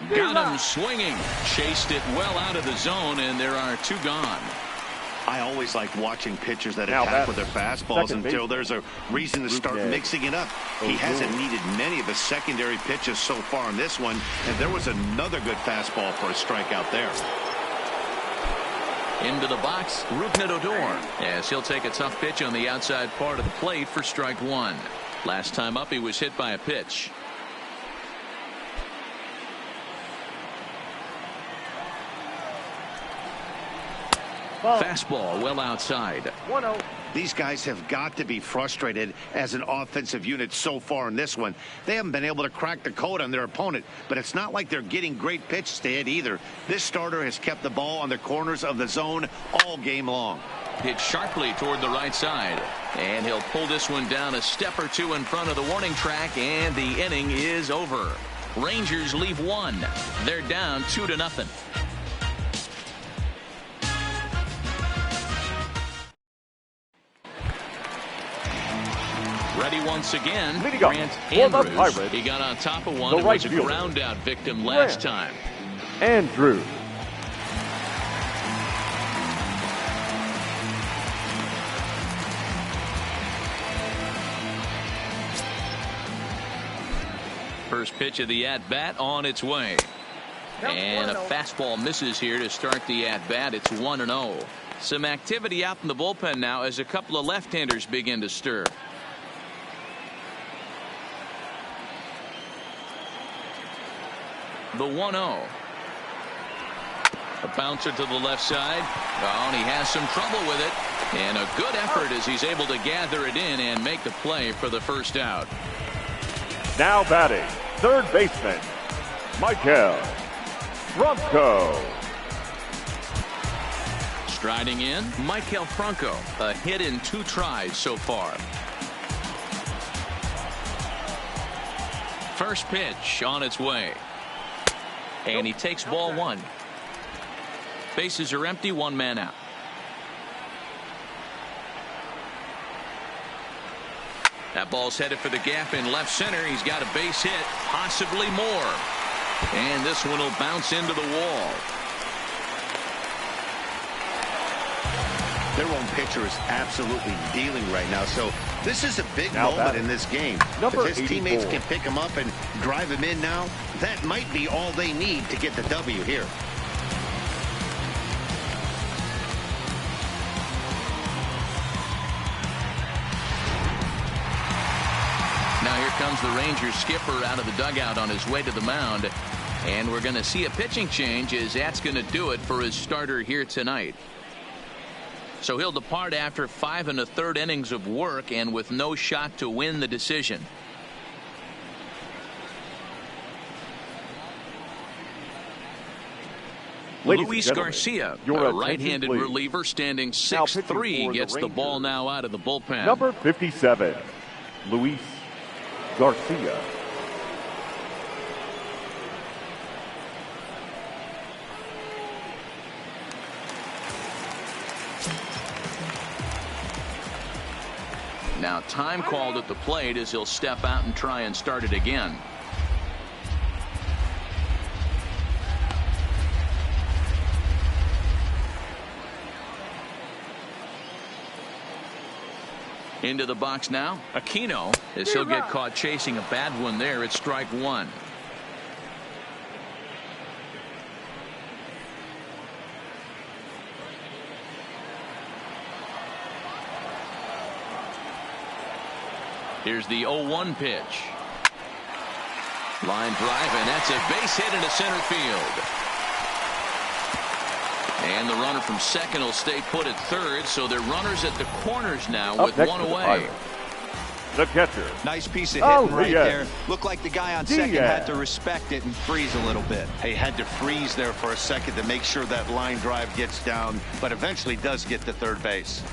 Got him swinging. Chased it well out of the zone, and there are two gone. I always like watching pitchers that attack with their fastballs until there's a reason to start mixing it up. He hasn't needed many of his secondary pitches so far in this one, and there was another good fastball for a strikeout there. Into the box, Rougned Odor, as he'll take a tough pitch on the outside part of the plate for strike one. Last time up, he was hit by a pitch. Fastball well outside. 1-0. These guys have got to be frustrated as an offensive unit so far in this one. They haven't been able to crack the code on their opponent, but it's not like they're getting great pitches to hit either. This starter has kept the ball on the corners of the zone all game long. Hit sharply toward the right side, and he'll pull this one down a step or two in front of the warning track, and the inning is over. Rangers leave one. They're down 2-0. Ready once again, Grant Andrews. He got on top of one and was a ground out victim last time. Andrews. First pitch of the at-bat on its way. And a fastball misses here to start the at-bat. It's 1-0. Some activity out in the bullpen now as a couple of left-handers begin to stir. The 1-0. A bouncer to the left side. Oh, and he has some trouble with it. And a good effort as he's able to gather it in and make the play for the first out. Now batting, third baseman, Michael Franco. Striding in, Michael Franco. A hit in 2 tries so far. First pitch on its way. And he takes ball one. Bases are empty, one man out. That ball's headed for the gap in left center. He's got a base hit, possibly more. And this one will bounce into the wall. Their own pitcher is absolutely dealing right now, so this is a big moment in this game. If his teammates can pick him up and drive him in now, that might be all they need to get the W here. Now here comes the Rangers skipper out of the dugout on his way to the mound. And we're going to see a pitching change, as that's going to do it for his starter here tonight. So he'll depart after 5 1/3 innings of work and with no shot to win the decision. Ladies Luis and gentlemen, Garcia, your a attention, right-handed please. reliever standing Now pitching 6'3", for the gets the ball Rangers, now out of the bullpen. Number 57, Luis Garcia. Now time called at the plate as he'll step out and try and start it again. Into the box now, Aquino, as he'll get caught chasing a bad one there. It's strike one. Here's the 0-1 pitch. Line drive, and that's a base hit into center field. And the runner from second will stay put at third, so they're runners at the corners now with one away. The catcher. Nice piece of hitting right there. Looked like the guy on second had to respect it and freeze a little bit. He had to freeze there for a second to make sure that line drive gets down, but eventually does get to third base.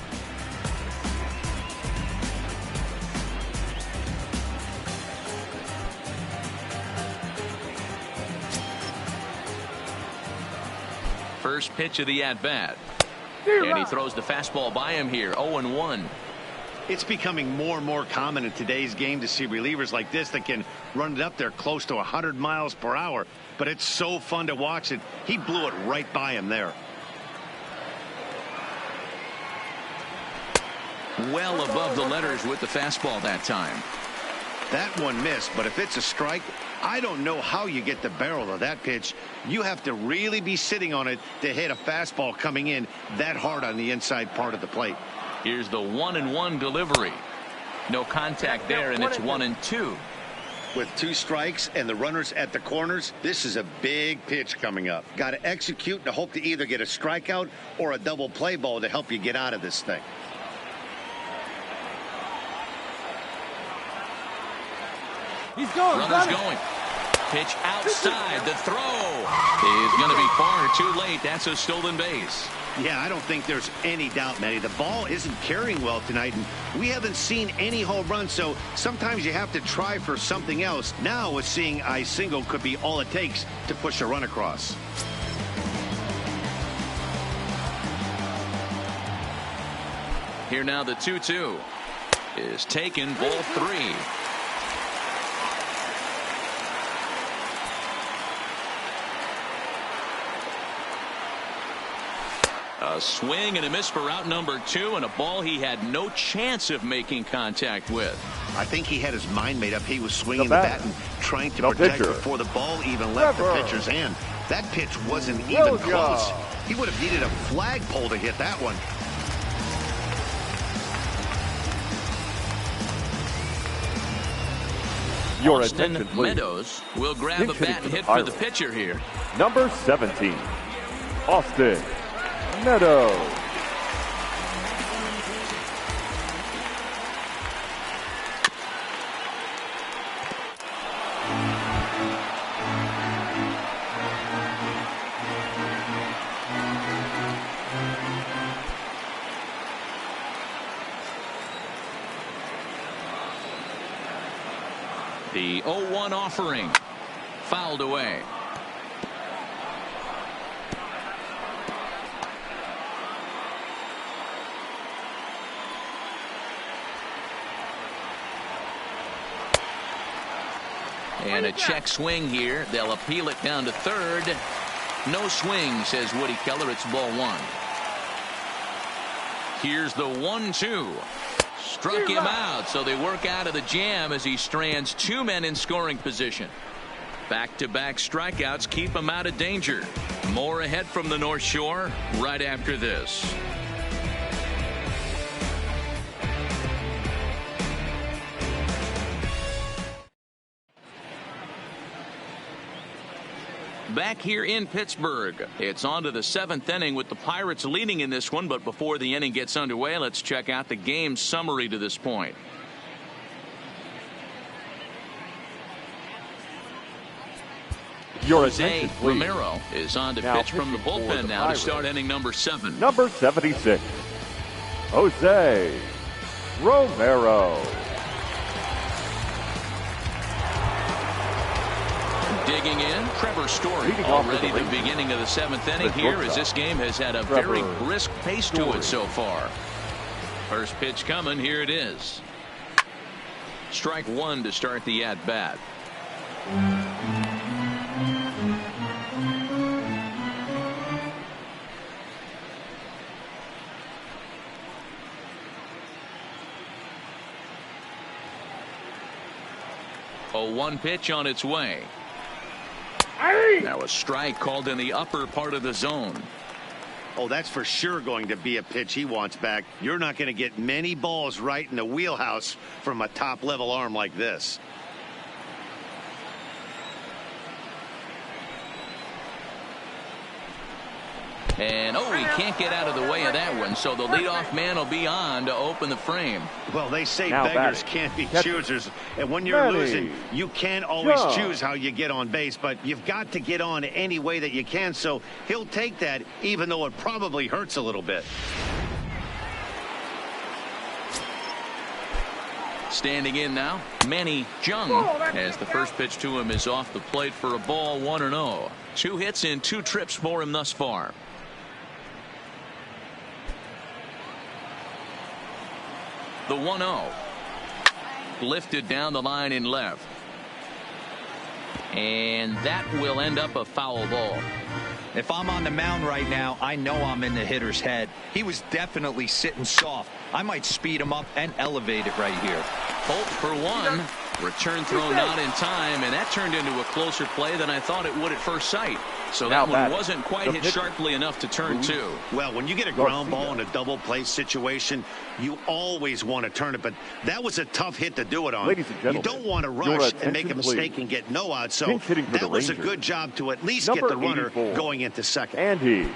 First pitch of the at-bat. And he throws the fastball by him here, 0-1. It's becoming more and more common in today's game to see relievers like this that can run it up there close to 100 miles per hour. But it's so fun to watch it. He blew it right by him there. Well above the letters with the fastball that time. That one missed, but if it's a strike, I don't know how you get the barrel of that pitch. You have to really be sitting on it to hit a fastball coming in that hard on the inside part of the plate. Here's the 1-1 delivery. No contact there, and it's 1-2. With two strikes and the runners at the corners, this is a big pitch coming up. Got to execute and hope to either get a strikeout or a double play ball to help you get out of this thing. He's going. Runners going. Pitch outside. The throw is going to be far too late. That's a stolen base. Yeah, I don't think there's any doubt, Manny. The ball isn't carrying well tonight, and we haven't seen any home runs, so sometimes you have to try for something else. Now, with seeing a single could be all it takes to push a run across. Here now, the 2-2 is taken, ball 3. A swing and a miss for out number 2, and a ball he had no chance of making contact with. I think he had his mind made up. He was swinging the bat and trying to protect before the ball even left the pitcher's hand. That pitch wasn't even close. He would have needed a flagpole to hit that one. Your Austin attention, please. Meadows will grab a bat and hit for the pitcher here. Number 17, Austin Meadows. The 0-1 offering fouled away. And a check swing here. They'll appeal it down to third. No swing, says Woody Keller. It's ball 1. Here's the 1-2. Struck him out, so they work out of the jam as he strands 2 men in scoring position. Back-to-back strikeouts keep him out of danger. More ahead from the North Shore right after this. Back here in Pittsburgh, it's on to the 7th inning with the Pirates leading in this one. But before the inning gets underway, let's check out the game summary to this point. Your Jose attention, please. Romero is on to Now pitch from the pitching for bullpen the now to Pirates. start inning number 7. Number 76, Jose Romero. Digging in, Trevor Story. Leading off Already with the the beginning of the 7th inning here as this game has had a very Trevor brisk pace to it so far. First pitch coming, here it is. Strike 1 to start the at-bat. A 1 pitch on its way. Now a strike called in the upper part of the zone. Oh, that's for sure going to be a pitch he wants back. You're not going to get many balls right in the wheelhouse from a top-level arm like this. And, oh, he can't get out of the way of that one, so the leadoff man will be on to open the frame. Well, they say Now beggars batting. can't be Catcher. choosers. And when you're Manny. losing, you can't always John. choose how you get on base, but you've got to get on any way that you can. So he'll take that, even though it probably hurts a little bit. Standing in now, Manny Jung, as the first pitch to him is off the plate for a ball, 1-0. 2 hits in 2 trips for him thus far. The 1-0. Lifted down the line in left. And that will end up a foul ball. If I'm on the mound right now, I know I'm in the hitter's head. He was definitely sitting soft. I might speed him up and elevate it right here. Holt for 1. Return throw not in time, and that turned into a closer play than I thought it would at first sight. So Now that one batting. wasn't quite The hit pitcher. sharply enough to turn 2. Well, when you get a ground ball in a double play situation, you always want to turn it. But that was a tough hit to do it on. Ladies and You gentlemen, don't want to your rush and make a attention, mistake please. and get no out. So Pinch hitting for the that was a Rangers. good job to at least Number get the runner 84. going into second. Andy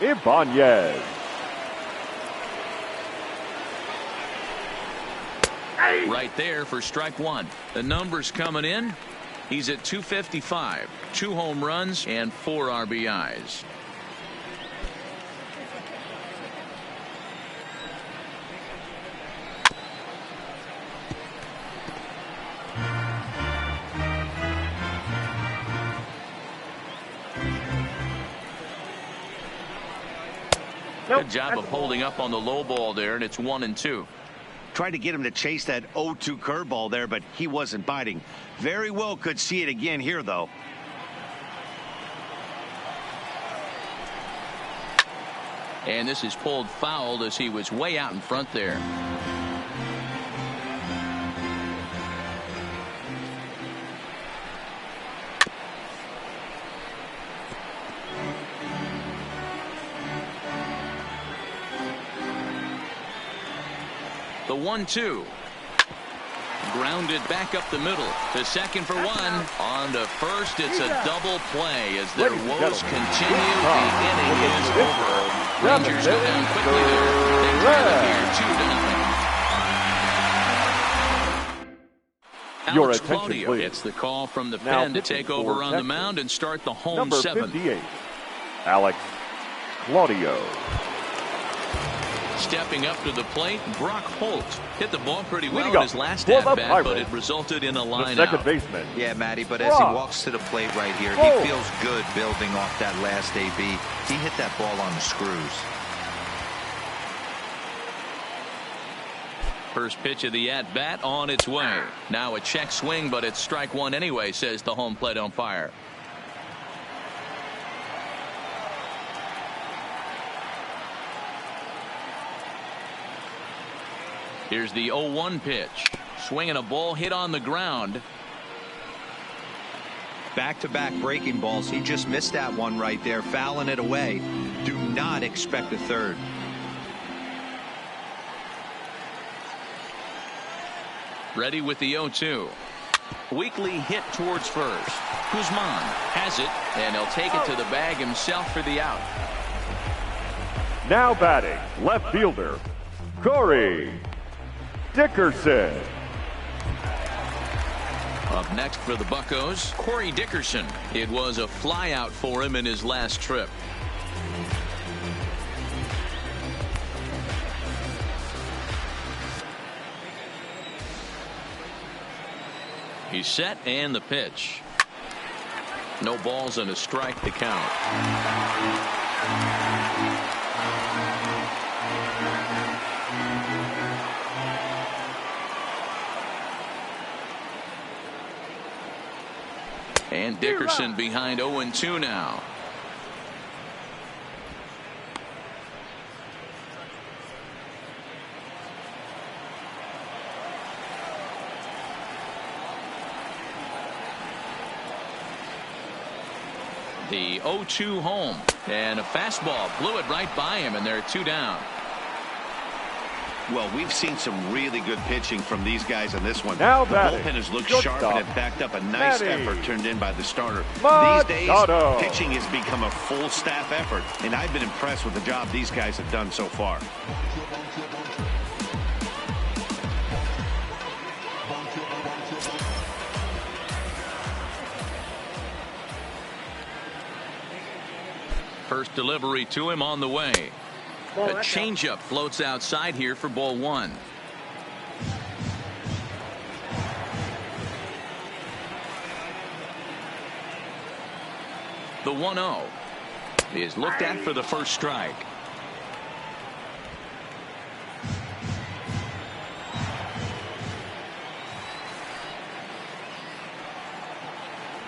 Ibanez. Right there for strike 1. The numbers coming in. He's at 255, 2 home runs and 4 RBIs. Good job of holding up on the low ball there, and it's 1-2. Tried to get him to chase that 0-2 curveball there, but he wasn't biting. Very well could see it again here, though. And this is pulled fouled as he was way out in front there. The 1-2. Grounded back up the middle to second for 1. On to first, it's a double play as their woes continue. The inning is over. Rangers go down quickly there. They trail it here 2-0. Your Alex attention, Claudio please. gets the call from the Now pen to pitching take for over on the Texas. mound and start the home Number 7th. 58, Alex Claudio. Stepping up to the plate, Brock Holt hit the ball pretty well Leading in up his last for the at-bat, but Pirates, it resulted in a The line second out. baseman. Yeah, Matty, but as he Brock walks to the plate right here, Holt. he feels good building off that last AB. He hit that ball on the screws. First pitch of the at-bat on its way. Now a check swing, but it's strike 1 anyway, says the home plate umpire. Here's the 0-1 pitch. Swinging a ball hit on the ground. Back-to-back breaking balls. He just missed that one right there, fouling it away. Do not expect a third. Ready with the 0-2. Weakly hit towards first. Guzman has it, and he'll take it to the bag himself for the out. Now batting, left fielder, Corey Dickerson. Up next for the Buccos, Corey Dickerson. It was a flyout for him in his last trip. He's set, and the pitch. No balls and a strike to count. And Dickerson behind 0-2 now. The 0-2 home, and a fastball blew it right by him, and they're 2 down. Well, we've seen some really good pitching from these guys in this one. Now the batting, bullpen has looked shortstop, sharp and have backed up a nice Matty effort turned in by the starter. Machado. These days, pitching has become a full staff effort, and I've been impressed with the job these guys have done so far. First delivery to him on the way. A changeup floats outside here for ball 1. The 1-0 is looked at for the first strike.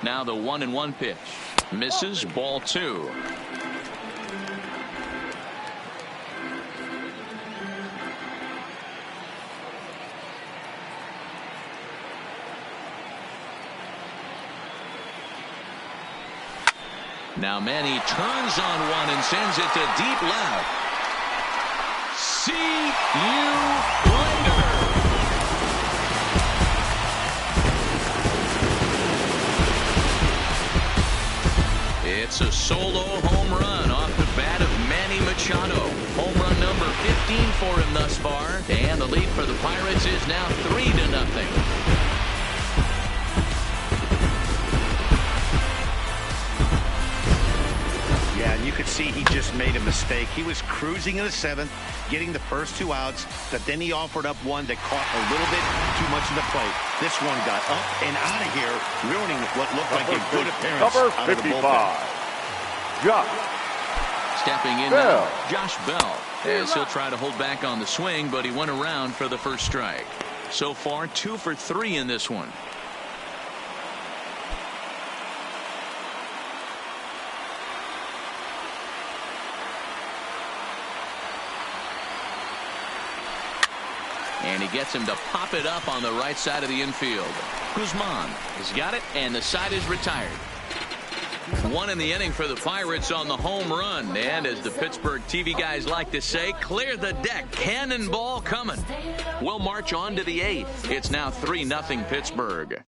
Now the 1-1 pitch. Misses, ball 2. Now Manny turns on one and sends it to deep left. See you later. It's a solo home run off the bat of Manny Machado. Home run number 15 for him thus far. And the lead for the Pirates is now 3-0. You could see he just made a mistake. He was cruising in the 7th, getting the first 2 outs, but then he offered up one that caught a little bit too much of the plate. This one got up and out of here, ruining what looked like a good appearance number out of the 55. bullpen. Josh Stepping in Bell. now, Josh Bell, as he'll try to hold back on the swing, but he went around for the first strike. So far, 2 for 3 in this one. And he gets him to pop it up on the right side of the infield. Guzman has got it, and the side is retired. 1 in the inning for the Pirates on the home run. And as the Pittsburgh TV guys like to say, clear the deck. Cannonball coming. We'll march on to the 8th. It's now 3-0 Pittsburgh.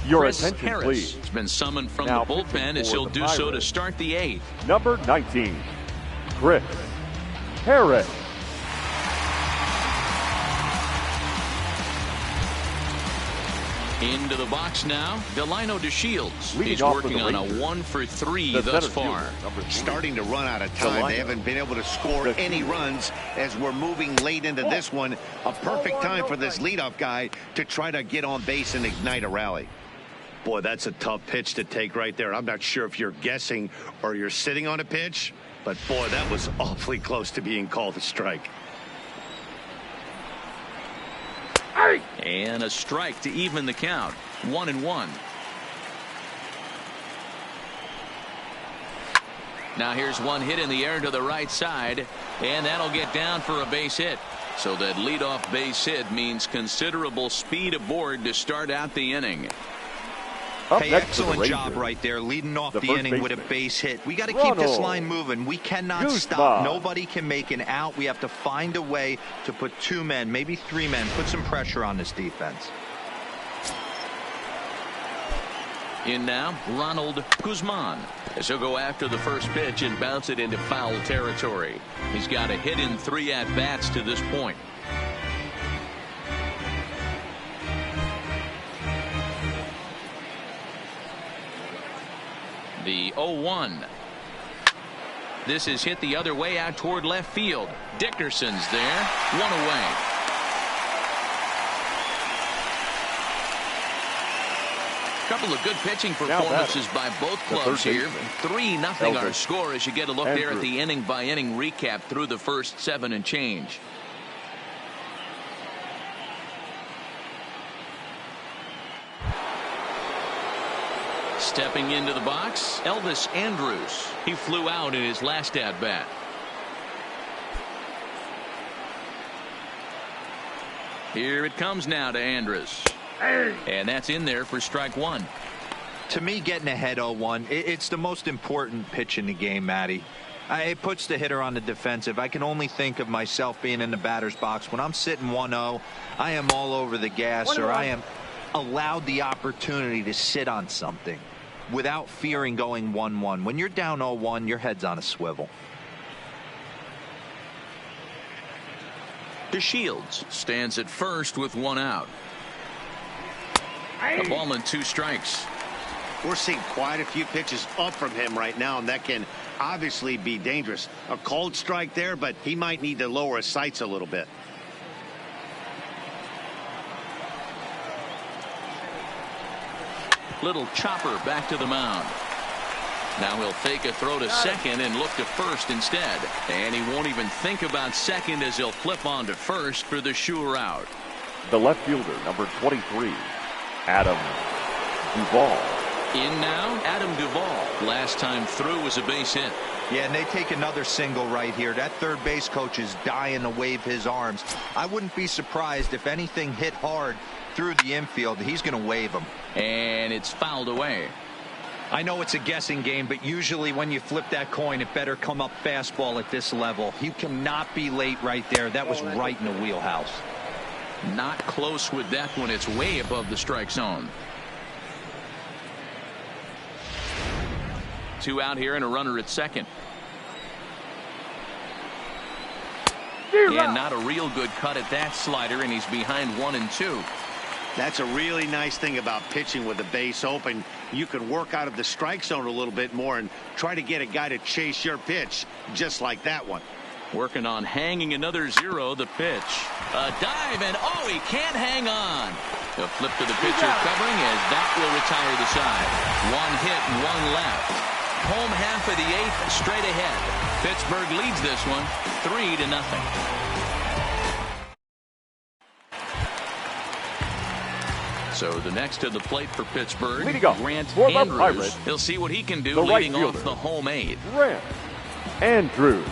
Your Chris attention, Harris please. has been summoned from Now the bullpen as he'll do so to start the 8th. Number 19, Chris Harris. Into the box now, Delino DeShields. Leading He's off working for the on a Rangers, 1 for 3 the thus center far. fielder, number 3. Starting to run out of time. They haven't been able to score any runs as we're moving late into this one. A perfect time for this leadoff guy to try to get on base and ignite a rally. Boy, that's a tough pitch to take right there. I'm not sure if you're guessing or you're sitting on a pitch, but boy, that was awfully close to being called a strike. And a strike to even the count. 1-1. Now here's one hit in the air to the right side, and that'll get down for a base hit. So that leadoff base hit means considerable speed aboard to start out the inning. Hey, excellent job right there, leading off the inning with a base hit. We got to keep this line moving. We cannot stop. Nobody can make an out. We have to find a way to put 2 men, maybe 3 men, put some pressure on this defense. In now, Ronald Guzman, as he'll go after the first pitch and bounce it into foul territory. He's got a hit in 3 at-bats to this point. The 0-1. This is hit the other way out toward left field. Dickerson's there. One away. Couple of good pitching performances by both clubs here. 3-0 our score as you get a look there at the inning by inning recap through the first 7 and change. Stepping into the box, Elvis Andrus. He flew out in his last at bat. Here it comes now to Andrus. And that's in there for strike 1. To me, getting ahead 0-1, it's the most important pitch in the game, Matty. It puts the hitter on the defensive. I can only think of myself being in the batter's box. When I'm sitting 1-0, I am all over the gas, or I am allowed the opportunity to sit on something without fearing going 1-1. When you're down 0-1, your head's on a swivel. DeShields stands at first with 1 out. A ball and 2 strikes. We're seeing quite a few pitches up from him right now, and that can obviously be dangerous. A cold strike there, but he might need to lower his sights a little bit. Little chopper back to the mound. Now he'll fake a throw to second and look to first instead. And he won't even think about second as he'll flip on to first for the sure out. The left fielder, number 23, Adam Duvall. In now, Adam Duvall. Last time through was a base hit. Yeah, and they take another single right here. That third base coach is dying to wave his arms. I wouldn't be surprised if anything hit hard through the infield. He's going to wave them. And it's fouled away. I know it's a guessing game, but usually when you flip that coin, it better come up fastball at this level. You cannot be late right there. That was right in the wheelhouse. Not close with that one. It's way above the strike zone. 2 out here and a runner at second. And not a real good cut at that slider, and he's behind 1-2. That's a really nice thing about pitching with the base open. You can work out of the strike zone a little bit more and try to get a guy to chase your pitch, just like that one. Working on hanging another 0. The pitch. A dive, and oh, he can't hang on. A flip to the pitcher covering as that will retire the side. 1 hit and 1 left. Home half of the 8th, straight ahead. Pittsburgh leads this one 3-0. So the next to the plate for Pittsburgh, Grant Andrews. He'll see what he can do leading off the home 8th. Grant Andrews.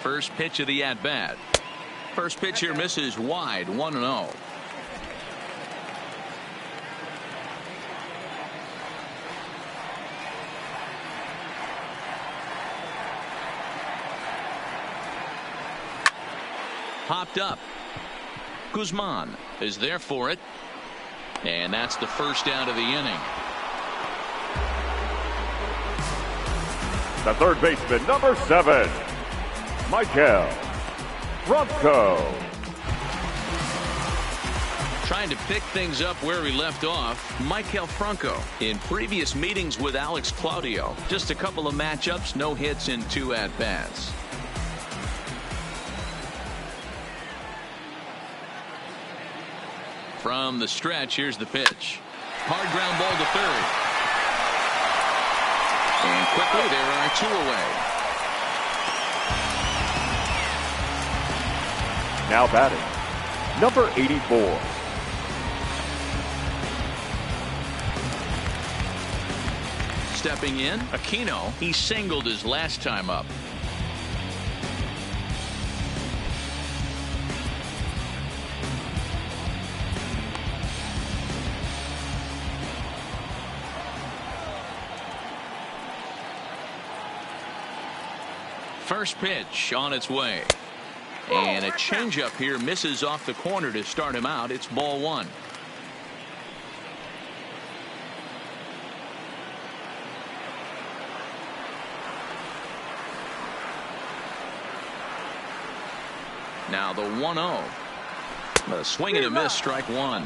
First pitch of the at-bat. First pitch here misses wide, 1-0. Popped up. Guzman is there for it. And that's the first out of the inning. The third baseman, number 7, Michael Franco. Trying to pick things up where we left off, Michael Franco. In previous meetings with Alex Claudio, just a couple of matchups, no hits in 2 at-bats. From the stretch, here's the pitch. Hard ground ball to third. And quickly, there are 2 away. Now batting, number 84. Stepping in, Aquino. He singled his last time up. First pitch on its way. And a changeup here misses off the corner to start him out. It's ball 1. Now the 1-0. A swing and a miss, strike one.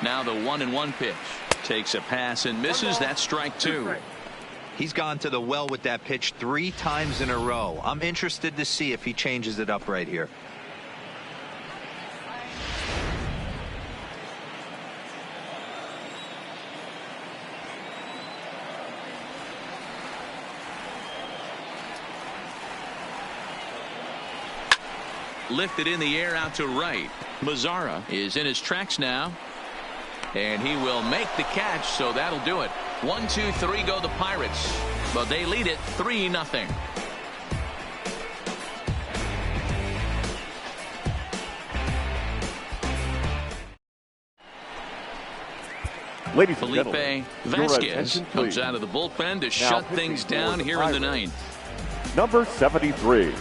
Now the 1-1 pitch. Takes a pass and misses. That's strike two. He's gone to the well with that pitch 3 times in a row. I'm interested to see if he changes it up right here. Lifted in the air out to right. Mazzara is in his tracks now. And he will make the catch, so that'll do it. 1, 2, 3 go the Pirates. But they lead it 3-0. Ladies and Felipe gentlemen, Vasquez comes out of the bullpen to shut things down here in the ninth. Number 73.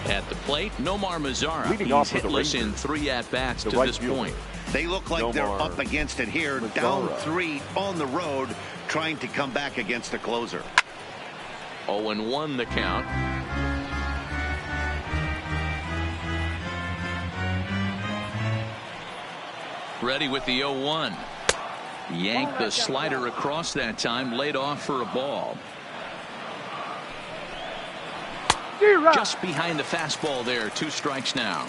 At the plate, Nomar Mazzara. Leading He's off for the hitless in Rangers, 3 at-bats to right this fielder. point. They look like they're Nomar up against it here, Mazzara. down 3 on the road, trying to come back against the closer. 0-1 the count. Ready with the 0-1. Yanked the slider across that time, laid off for a ball. Just behind the fastball there. 2 strikes now.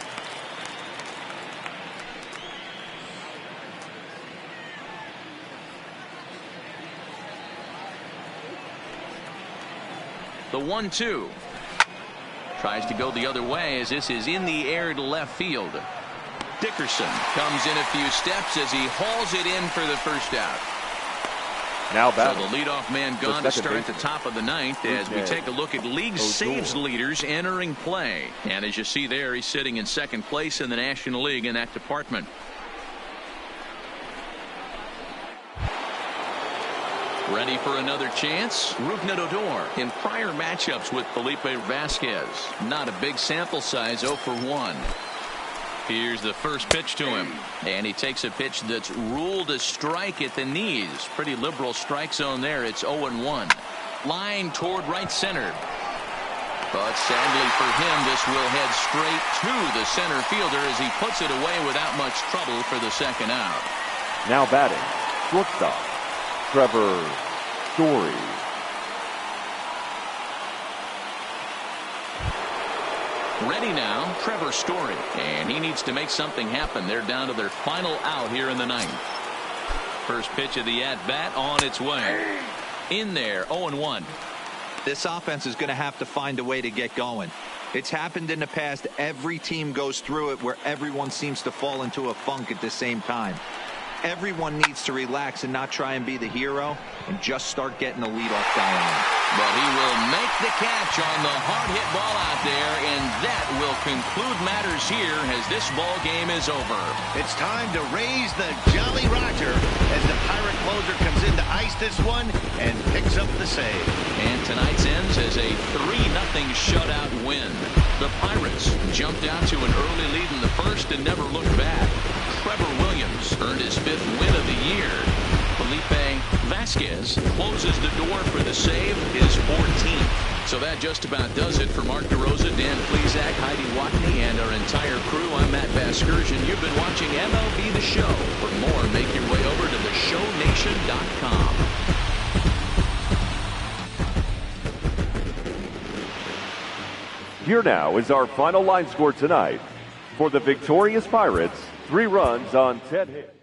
The 1-2. Tries to go the other way as this is in the air to left field. Dickerson comes in a few steps as he hauls it in for the first out. Now so the leadoff man gone to start the top of the ninth as we take a look at league saves leaders entering play. And as you see there, he's sitting in second place in the National League in that department. Ready for another chance? Rougned Odor in prior matchups with Felipe Vasquez. Not a big sample size, 0 for 1. Here's the first pitch to him. And he takes a pitch that's ruled a strike at the knees. Pretty liberal strike zone there. It's 0-1. Line toward right center. But sadly for him, this will head straight to the center fielder as he puts it away without much trouble for the second out. Now batting, shortstop, Trevor Story. Ready now, Trevor Story. And he needs to make something happen. They're down to their final out here in the ninth. First pitch of the at-bat on its way. In there, 0-1. This offense is going to have to find a way to get going. It's happened in the past. Every team goes through it where everyone seems to fall into a funk at the same time. Everyone needs to relax and not try and be the hero and just start getting the leadoff guy on. But he will make the catch on the hard hit ball out there, and that will conclude matters here as this ball game is over. It's time to raise the Jolly Roger as the Pirate closer comes in to ice this one and picks up the save. And tonight's ends as a 3-0 shutout win. The Pirates jumped out to an early lead in the first and never looked back. Trevor Williams earned his 5th win of the year. Felipe Vasquez closes the door for the save, his 14th. So that just about does it for Mark DeRosa, Dan Plesac, Heidi Watney, and our entire crew. I'm Matt Vasgersian. You've been watching MLB The Show. For more, make your way over to theshownation.com. Here now is our final line score tonight. For the victorious Pirates, 3 runs on 10 hits.